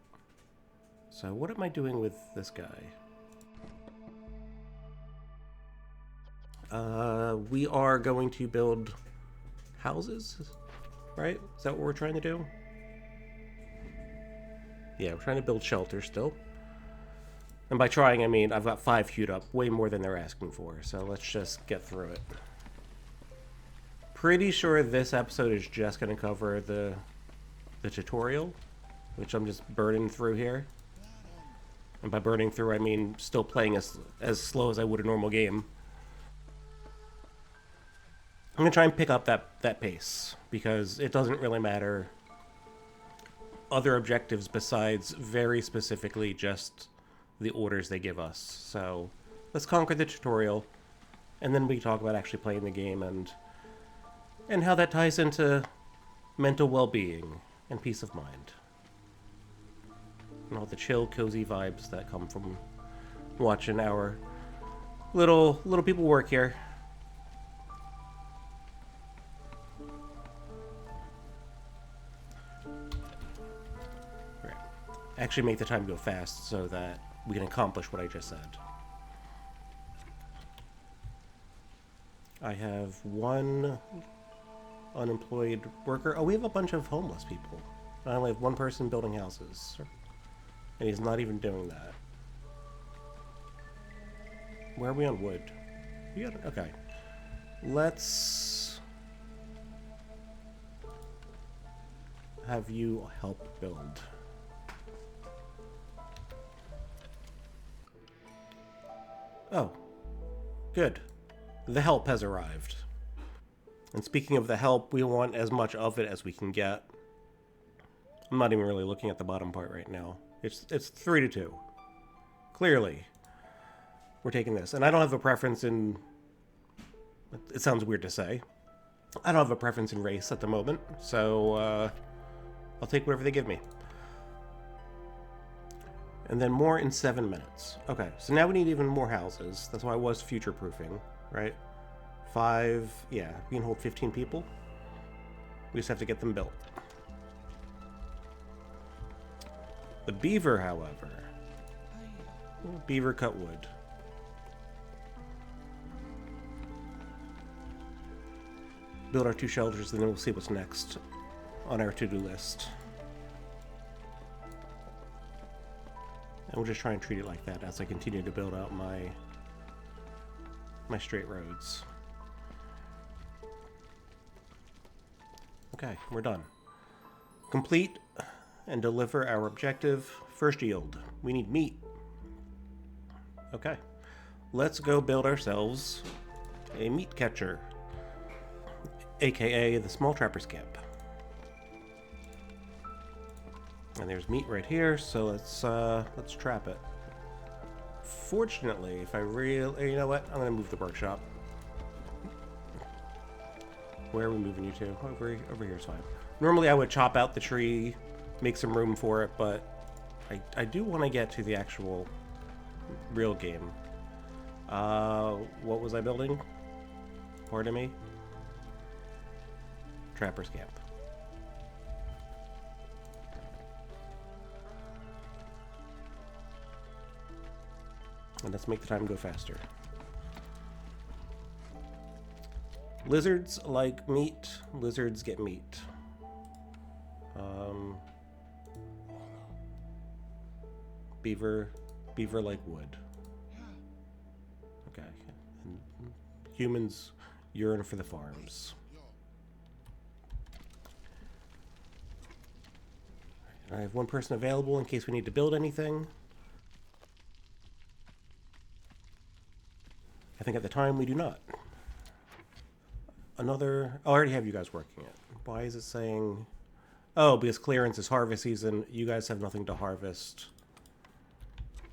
So what am I doing with this guy? We are going to build houses, right? Is that what we're trying to do? Yeah, we're trying to build shelters still. And by trying, I mean I've got 5 queued up, way more than they're asking for. So let's just get through it. Pretty sure this episode is just going to cover the tutorial, which I'm just burning through here. And by burning through, I mean still playing as slow as I would a normal game. I'm going to try and pick up that pace, because it doesn't really matter other objectives besides very specifically just the orders they give us. So let's conquer the tutorial, and then we can talk about actually playing the game and how that ties into mental well-being and peace of mind. And all the chill, cozy vibes that come from watching our little people work here. Right. Actually make the time go fast so that we can accomplish what I just said. I have 1 unemployed worker. Oh, we have a bunch of homeless people. I only have 1 person building houses. And he's not even doing that. Where are we on wood? Okay. Let's have you help build. Oh, good. The help has arrived. And speaking of the help, we want as much of it as we can get. I'm not even really looking at the bottom part right now. It's 3-2. Clearly, we're taking this. And I don't have a preference in... It sounds weird to say. I don't have a preference in race at the moment, so I'll take whatever they give me. And then more in 7 minutes. Okay, so now we need even more houses. That's why I was future-proofing, right? 5... Yeah, we can hold 15 people. We just have to get them built. The beaver, however... Beaver cut wood. Build our 2 shelters, and then we'll see what's next on our to-do list. And we'll just try and treat it like that as I continue to build out my straight roads. Okay, we're done. Complete and deliver our objective. First yield. We need meat. Okay. Let's go build ourselves a meat catcher, aka the small trapper's camp. And there's meat right here, so let's trap it. Fortunately, if I you know what? I'm gonna move the workshop. Where are we moving you to? Over here is fine. Normally I would chop out the tree, make some room for it, but I do want to get to the actual real game. What was I building? Pardon me? Trapper's camp. And let's make the time go faster. Lizards like meat. Lizards get meat. Beaver like wood. Okay. And humans yearn for the farms. I have 1 person available in case we need to build anything. I think at the time we do not. Another... Oh, I already have you guys working it. Why is it saying... Oh, because clearance is harvest season. You guys have nothing to harvest.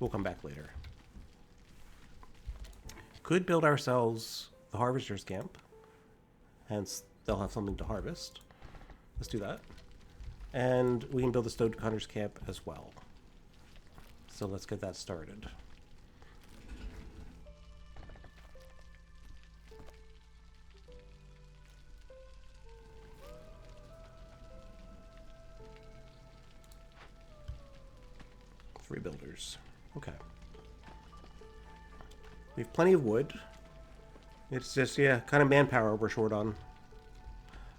We'll come back later. Could build ourselves the harvester's camp. Hence, they'll have something to harvest. Let's do that. And we can build the stonehunter's camp as well. So let's get that started. Three builders. Okay. We have plenty of wood. It's just, yeah, kind of manpower we're short on.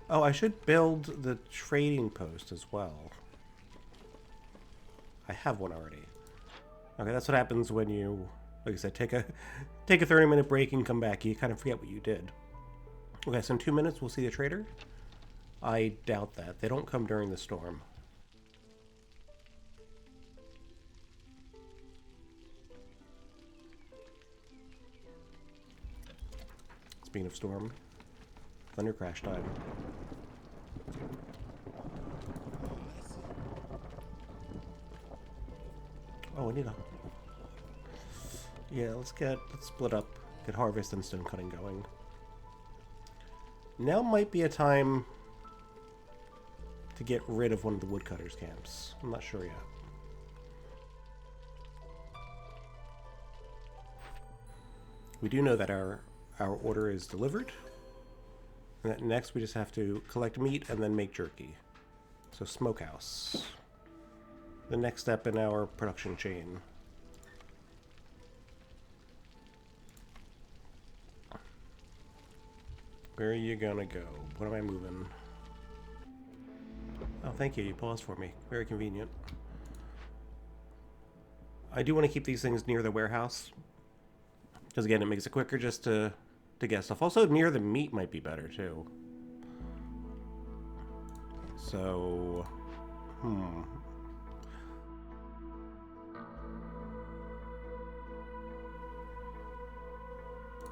Oh, I should build the trading post as well. I have one already. Okay, that's what happens when you, like I said, take a 30-minute break and come back. You kind of forget what you did. Okay, so in 2 minutes we'll see the trader. I doubt that. They don't come during the storm. Speaking of storm, thunder crash time. Oh, I need a... Yeah, let's split up, get harvest and stone cutting going. Now might be a time to get rid of one of the woodcutters' camps. I'm not sure yet. We do know that our order is delivered. And that next we just have to collect meat and then make jerky. So smokehouse. The next step in our production chain. Where are you gonna go? What am I moving? Oh, thank you. You paused for me. Very convenient. I do want to keep these things near the warehouse. Because again, it makes it quicker just to get stuff. Also, near the meat might be better, too. So...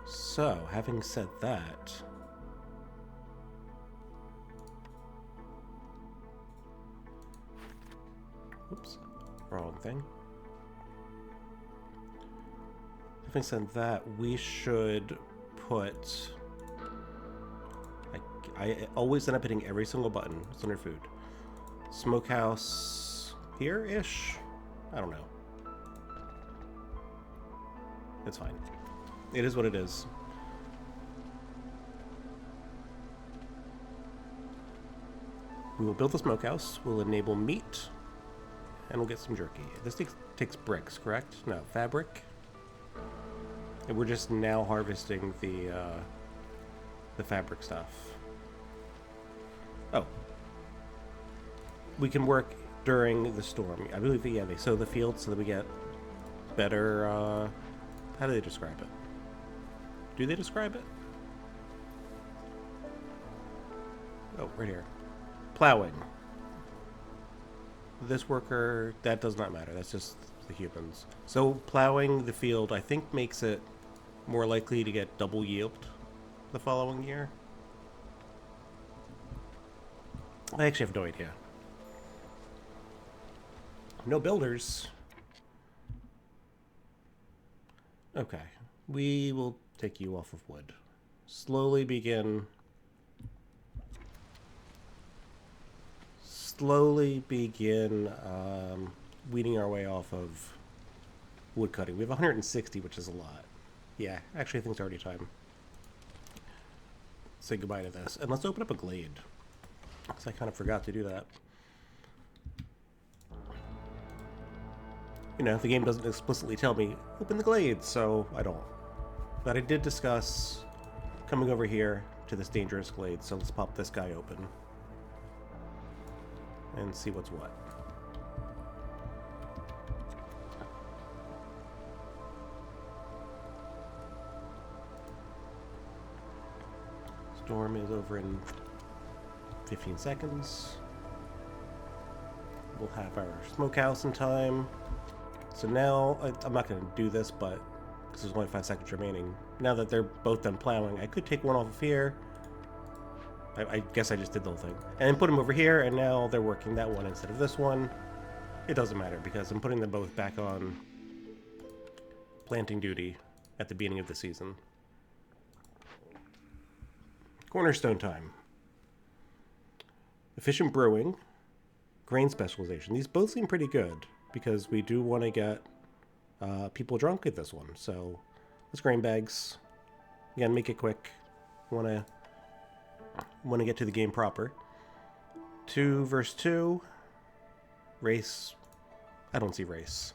So, having said that... Oops. Wrong thing. Having said that, we should put... I always end up hitting every single button. It's under food. Smokehouse here-ish? I don't know. It's fine. It is what it is. We will build the smokehouse. We'll enable meat. And we'll get some jerky. This takes bricks, correct? No, fabric. And we're just now harvesting the fabric stuff. Oh. We can work during the storm. I believe, yeah, they sow the field so that we get better, how do they describe it? Do they describe it? Oh, right here. Plowing. This worker, that does not matter. That's just the humans. So plowing the field, I think, makes it more likely to get double yield the following year. I actually have no idea. No builders. Okay. We will take you off of wood. Slowly begin weeding our way off of wood cutting. We have 160, which is a lot. Yeah, actually I think it's already time. Say goodbye to this. And let's open up a glade. Because I kind of forgot to do that. You know, the game doesn't explicitly tell me, open the glade, so I don't. But I did discuss coming over here to this dangerous glade, so let's pop this guy open. And see what's what. Storm is over in 15 seconds. We'll have our smokehouse in time. So now, I'm not going to do this, but because there's only 5 seconds remaining. Now that they're both done plowing, I could take one off of here. I guess I just did the whole thing. And put them over here, and now they're working that one instead of this one. It doesn't matter, because I'm putting them both back on planting duty at the beginning of the season. Cornerstone time. Efficient brewing. Grain specialization. These both seem pretty good, because we do want to get people drunk at this one. So, let's grain bags. Again, make it quick. Want to get to the game proper. 2 versus 2. Race. I don't see race.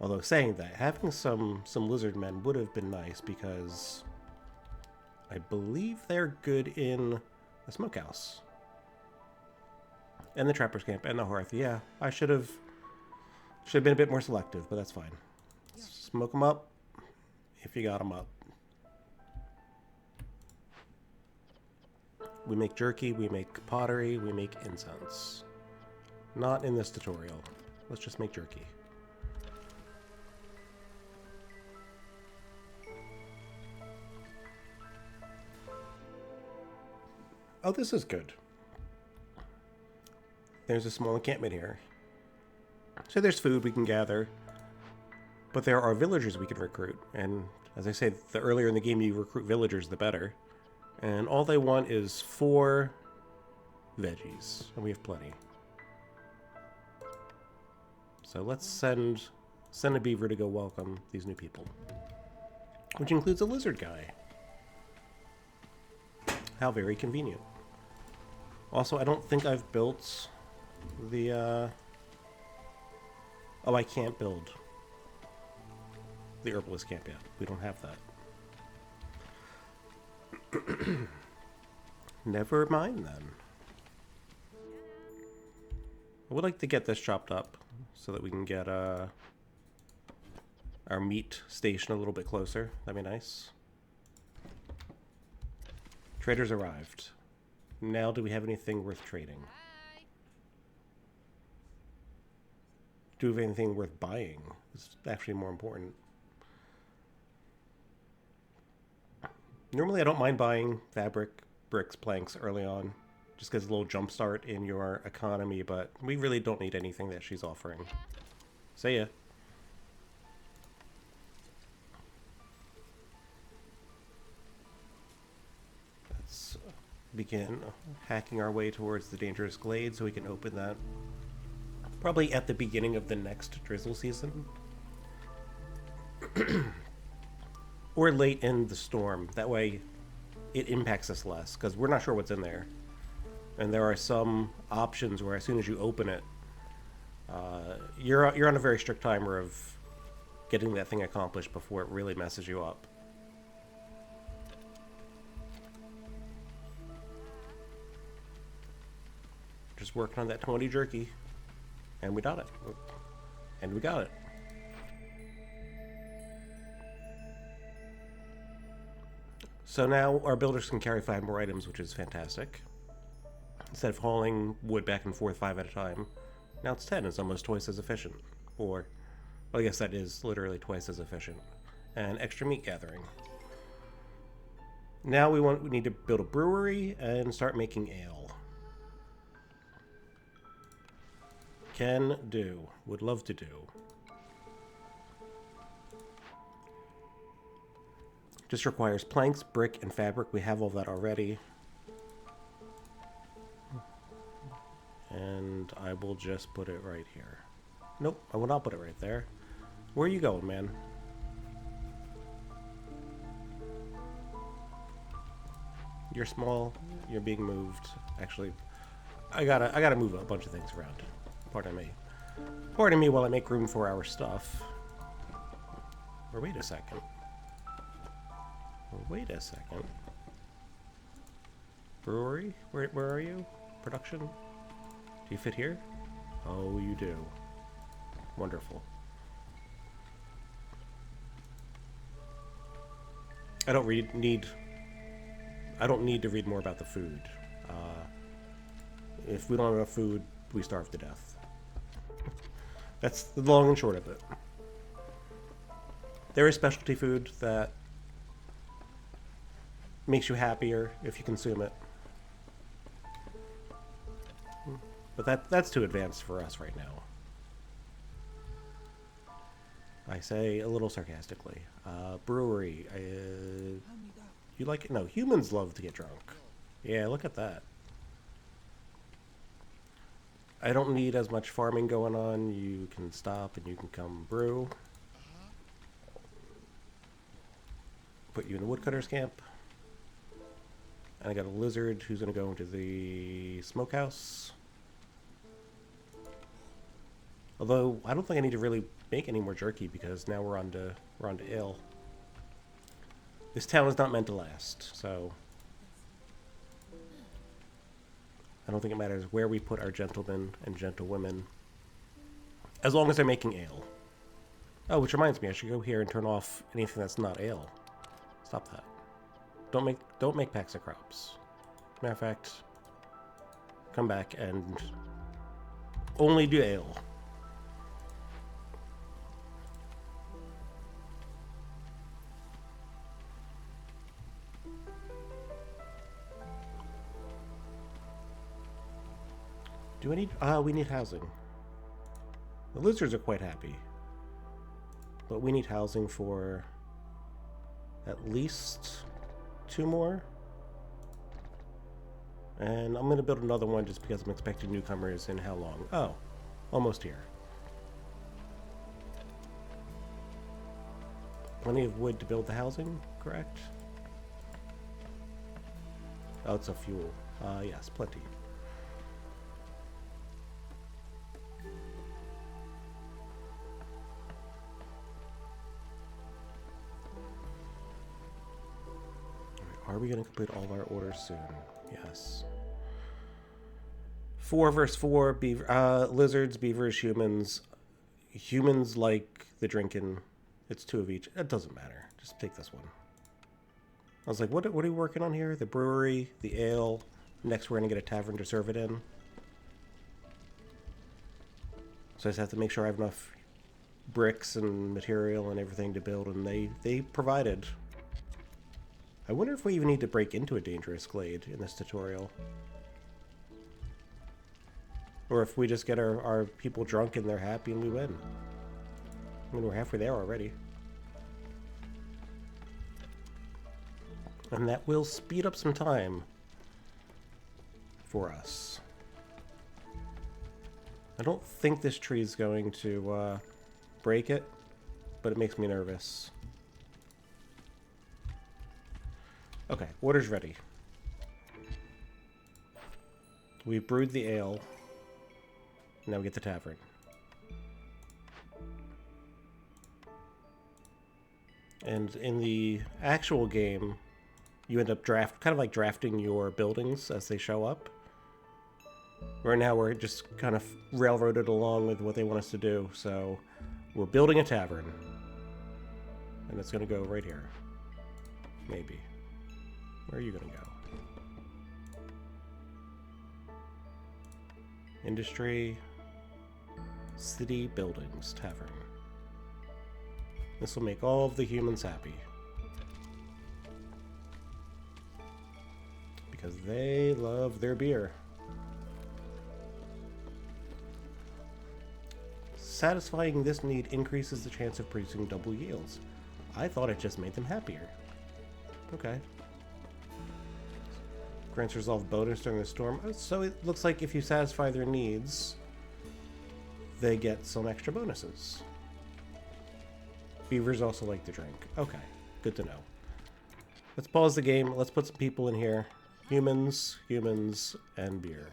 Although saying that, having some lizard men would have been nice because I believe they're good in the smokehouse and the trapper's camp and the hearth. Yeah, I should have been a bit more selective, but that's fine. Smoke them up if you got them up. We make jerky, we make pottery, we make incense. Not in this tutorial. Let's just make jerky. Oh, this is good. There's a small encampment here. So there's food we can gather. But there are villagers we can recruit. And as I say, the earlier in the game you recruit villagers, the better. And all they want is 4 veggies. And we have plenty. So let's send a beaver to go welcome these new people. Which includes a lizard guy. How very convenient. Also, I don't think I've built the, Oh, I can't build the herbalist camp yet. We don't have that. Never mind, then. I would like to get this chopped up so that we can get, our meat station a little bit closer. That'd be nice. Traders arrived. Now, do we have anything worth trading? Do we have anything worth buying? It's actually more important. Normally, I don't mind buying fabric, bricks, planks early on. Just because a little jump start in your economy, but we really don't need anything that she's offering. See ya. Let's begin hacking our way towards the dangerous glade so we can open that probably at the beginning of the next drizzle season. Or late in the storm. That way it impacts us less, because we're not sure what's in there. And there are some options where as soon as you open it, you're on a very strict timer of getting that thing accomplished before it really messes you up. Just working on that 20 jerky. And we got it. And we got it. So now our builders can carry 5 more items, which is fantastic. Instead of hauling wood back and forth 5 at a time, now it's 10. It's almost twice as efficient. Or, well, I guess that is literally twice as efficient. And extra meat gathering. Now we need to build a brewery and start making ale. Can do. Would love to do. Just requires planks, brick, and fabric. We have all that already. And I will just put it right here. Nope, I will not put it right there. Where are you going, man? You're small. You're being moved. Actually, I gotta move a bunch of things around. Pardon me. Pardon me while I make room for our stuff. Or wait a second. Wait a second. Brewery? Where are you? Production? Do you fit here? Oh, you do. Wonderful. I don't need to read more about the food. If we don't have enough food, we starve to death. That's the long and short of it. There is specialty food that makes you happier if you consume it. But that's too advanced for us right now. I say a little sarcastically. Brewery. You like it? No, humans love to get drunk. Yeah, look at that. I don't need as much farming going on. You can stop and you can come brew. Put you in the woodcutter's camp. And I got a lizard who's going to go into the smokehouse. Although, I don't think I need to really make any more jerky because now we're on to ale. This town is not meant to last, so I don't think it matters where we put our gentlemen and gentlewomen, as long as they're making ale. Oh, which reminds me, I should go here and turn off anything that's not ale. Stop that. Don't make packs of crops. Matter of fact, come back and only do ale. Do I need... we need housing. The lizards are quite happy. But we need housing for at least 2 more. And I'm going to build another one just because I'm expecting newcomers in how long? Oh, almost here. Plenty of wood to build the housing, correct? Oh, it's a fuel. Yes, plenty. Are we going to complete all of our orders soon? Yes. 4 versus 4. Lizards, beavers, humans. Humans like the drinking. It's 2 of each. It doesn't matter. Just take this one. I was like, what are we working on here? The brewery, the ale. Next, we're going to get a tavern to serve it in. So I just have to make sure I have enough bricks and material and everything to build. And they provided. I wonder if we even need to break into a dangerous glade in this tutorial. Or if we just get our people drunk and they're happy and we win. I mean, we're halfway there already. And that will speed up some time for us. I don't think this tree is going to break it, but it makes me nervous. Okay, order's ready. We've brewed the ale. Now we get the tavern. And in the actual game, you end up kind of like drafting your buildings as they show up. Right now we're just kind of railroaded along with what they want us to do. So we're building a tavern. And it's going to go right here. Maybe. Where are you going to go? Industry, city, buildings, tavern. This will make all of the humans happy. Because they love their beer. Satisfying this need increases the chance of producing double yields. I thought it just made them happier. Okay. Grants resolve bonus during the storm. So it looks like if you satisfy their needs, they get some extra bonuses. Beavers also like to drink. Okay, good to know. Let's pause the game. Let's put some people in here. Humans, and beer.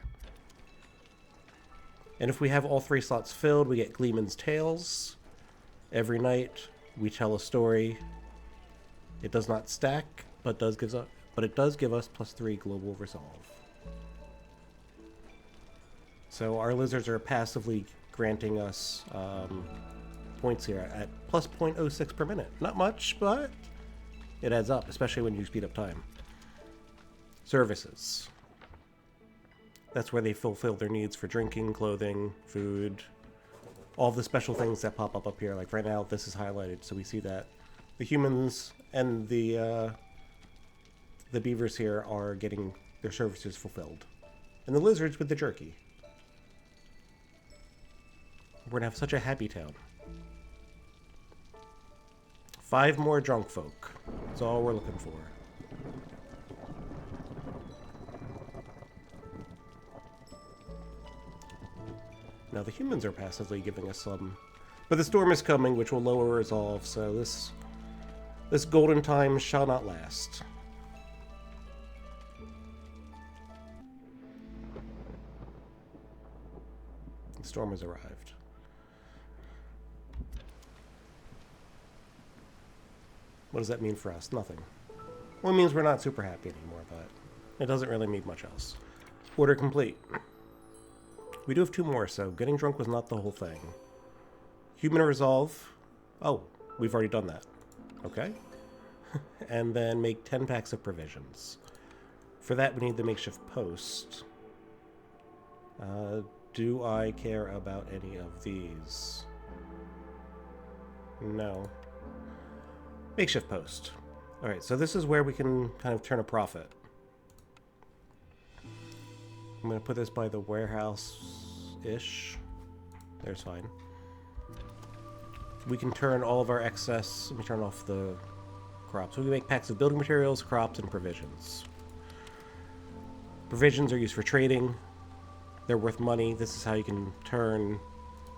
And if we have all 3 slots filled, we get Gleeman's Tales. Every night, we tell a story. It does not stack, but it does give us +3 global resolve. So our lizards are passively granting us points here at plus 0.06 per minute. Not much, but it adds up, especially when you speed up time. Services. That's where they fulfill their needs for drinking, clothing, food, all the special things that pop up here. Like right now, this is highlighted, so we see that the humans and the beavers here are getting their services fulfilled. And the lizards with the jerky. We're gonna have such a happy town. 5 more drunk folk. That's all we're looking for. Now the humans are passively giving us some. But the storm is coming, which will lower resolve, so this golden time shall not last. The storm has arrived. What does that mean for us? Nothing. Well, it means we're not super happy anymore, but it doesn't really mean much else. Order complete. We do have 2 more, so getting drunk was not the whole thing. Human resolve. Oh, we've already done that. Okay. And then make 10 packs of provisions. For that, we need the makeshift post. Do I care about any of these? No. Makeshift post. Alright, so this is where we can kind of turn a profit. I'm going to put this by the warehouse-ish. There's fine. We can turn all of our excess... Let me turn off the crops. We can make packs of building materials, crops, and provisions. Provisions are used for trading. They're worth money. This is how you can turn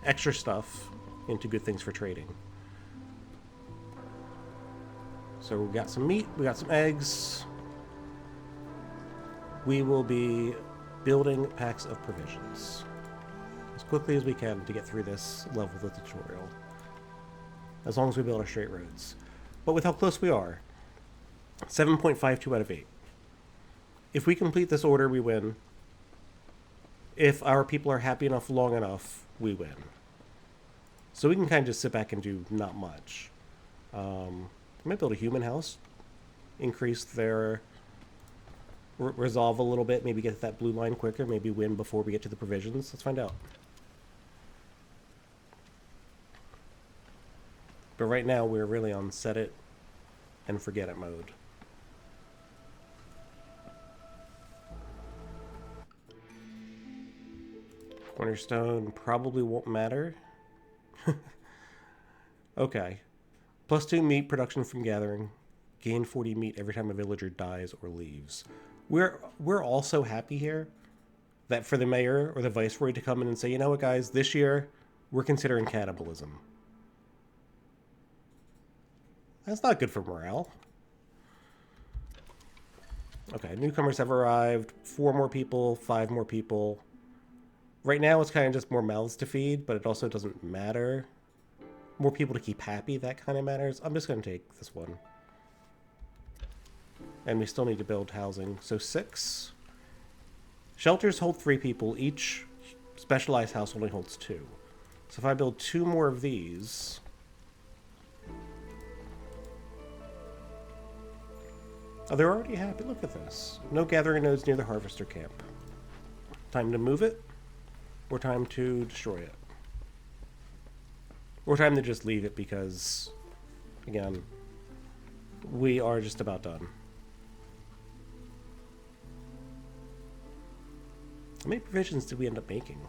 extra stuff into good things for trading. So we got some meat, we got some eggs. We will be building packs of provisions as quickly as we can to get through this level of the tutorial. As long as we build our straight roads. But with how close we are, 7.52 out of 8. If we complete this order, we win. If our people are happy enough long enough, we win. So we can kind of just sit back and do not much. I might build a human house. Increase their resolve a little bit. Maybe get that blue line quicker. Maybe win before we get to the provisions. Let's find out. But right now, we're really on set it and forget it mode. Cornerstone probably won't matter. Okay. +2 meat production from gathering. Gain 40 meat every time a villager dies or leaves. We're also happy here that for the mayor or the viceroy to come in and say, you know what, guys, this year we're considering cannibalism. That's not good for morale. Okay, newcomers have arrived. 4 more people, 5 more people. Right now it's kind of just more mouths to feed, but it also doesn't matter. More people to keep happy, that kind of matters. I'm just going to take this one. And we still need to build housing. So 6. Shelters hold 3 people. Each specialized house only holds 2. So if I build 2 more of these... Oh, they're already happy. Look at this. No gathering nodes near the harvester camp. Time to move it, or time to destroy it. Or time to just leave it because, again, we are just about done. How many provisions did we end up making?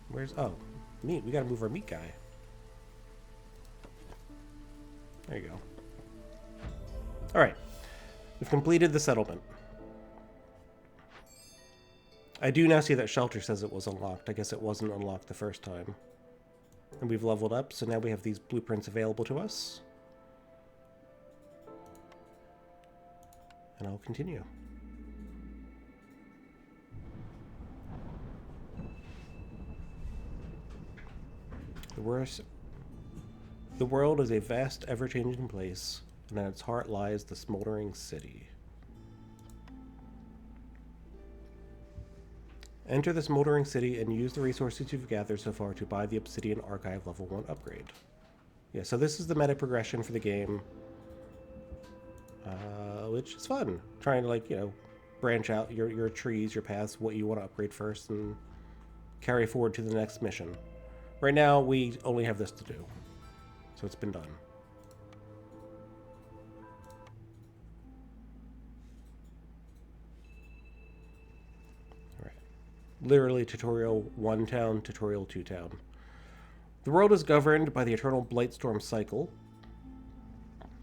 Where's... Oh, meat. We gotta move our meat guy. There you go. Alright. We've completed the settlement. I do now see that shelter says it was unlocked. I guess it wasn't unlocked the first time. And we've leveled up, so now we have these blueprints available to us. And I'll continue. The world is a vast, ever-changing place, and at its heart lies the smoldering city. Enter the smoldering city and use the resources you've gathered so far to buy the Obsidian Archive Level 1 upgrade. Yeah, so this is the meta progression for the game. Which is fun. Trying to, like, you know, branch out your trees, your paths, what you want to upgrade first, and carry forward to the next mission. Right now, we only have this to do. So it's been done. Alright. Literally tutorial 1 town, tutorial 2 town. The world is governed by the eternal Blightstorm cycle.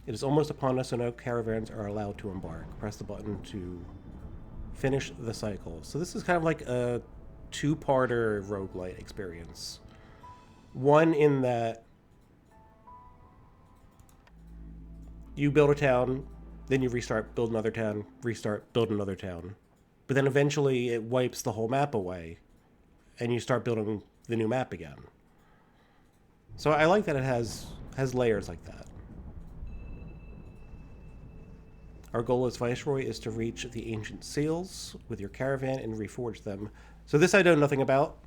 It is almost upon us, so no caravans are allowed to embark. Press the button to finish the cycle. So this is kind of like a 2-parter roguelite experience. One in that you build a town, then you restart, build another town, restart, build another town. But then eventually it wipes the whole map away, and you start building the new map again. So I like that it has layers like that. Our goal as Viceroy is to reach the ancient seals with your caravan and reforge them. So this I know nothing about.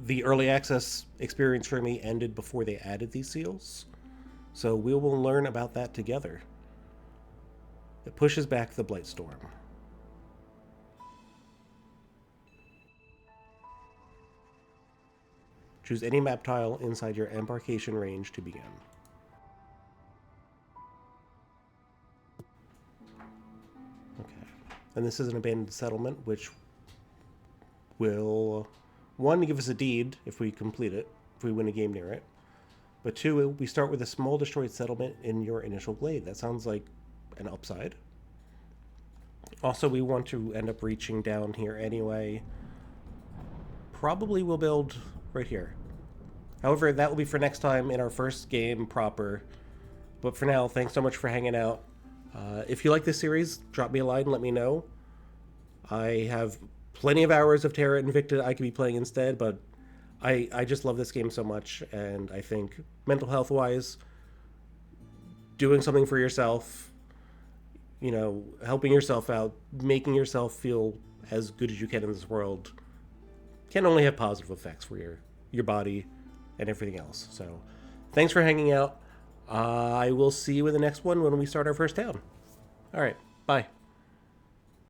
The early access experience for me ended before they added these seals. So we will learn about that together. It pushes back the Blight Storm. Choose any map tile inside your embarkation range to begin. Okay. And this is an abandoned settlement, which will, one, give us a deed if we complete it, if we win a game near it. But two, we start with a small destroyed settlement in your initial glade. That sounds like an upside. Also, we want to end up reaching down here anyway. Probably we'll build right here. However, that will be for next time in our first game proper. But for now, thanks so much for hanging out. If you like this series, drop me a line and let me know. I have plenty of hours of Terra Invicta I could be playing instead, but I just love this game so much, and I think mental health wise, doing something for yourself, you know, helping yourself out, making yourself feel as good as you can in this world can only have positive effects for your body and everything else. So thanks for hanging out. I will see you in the next one when we start our first town. All right, bye.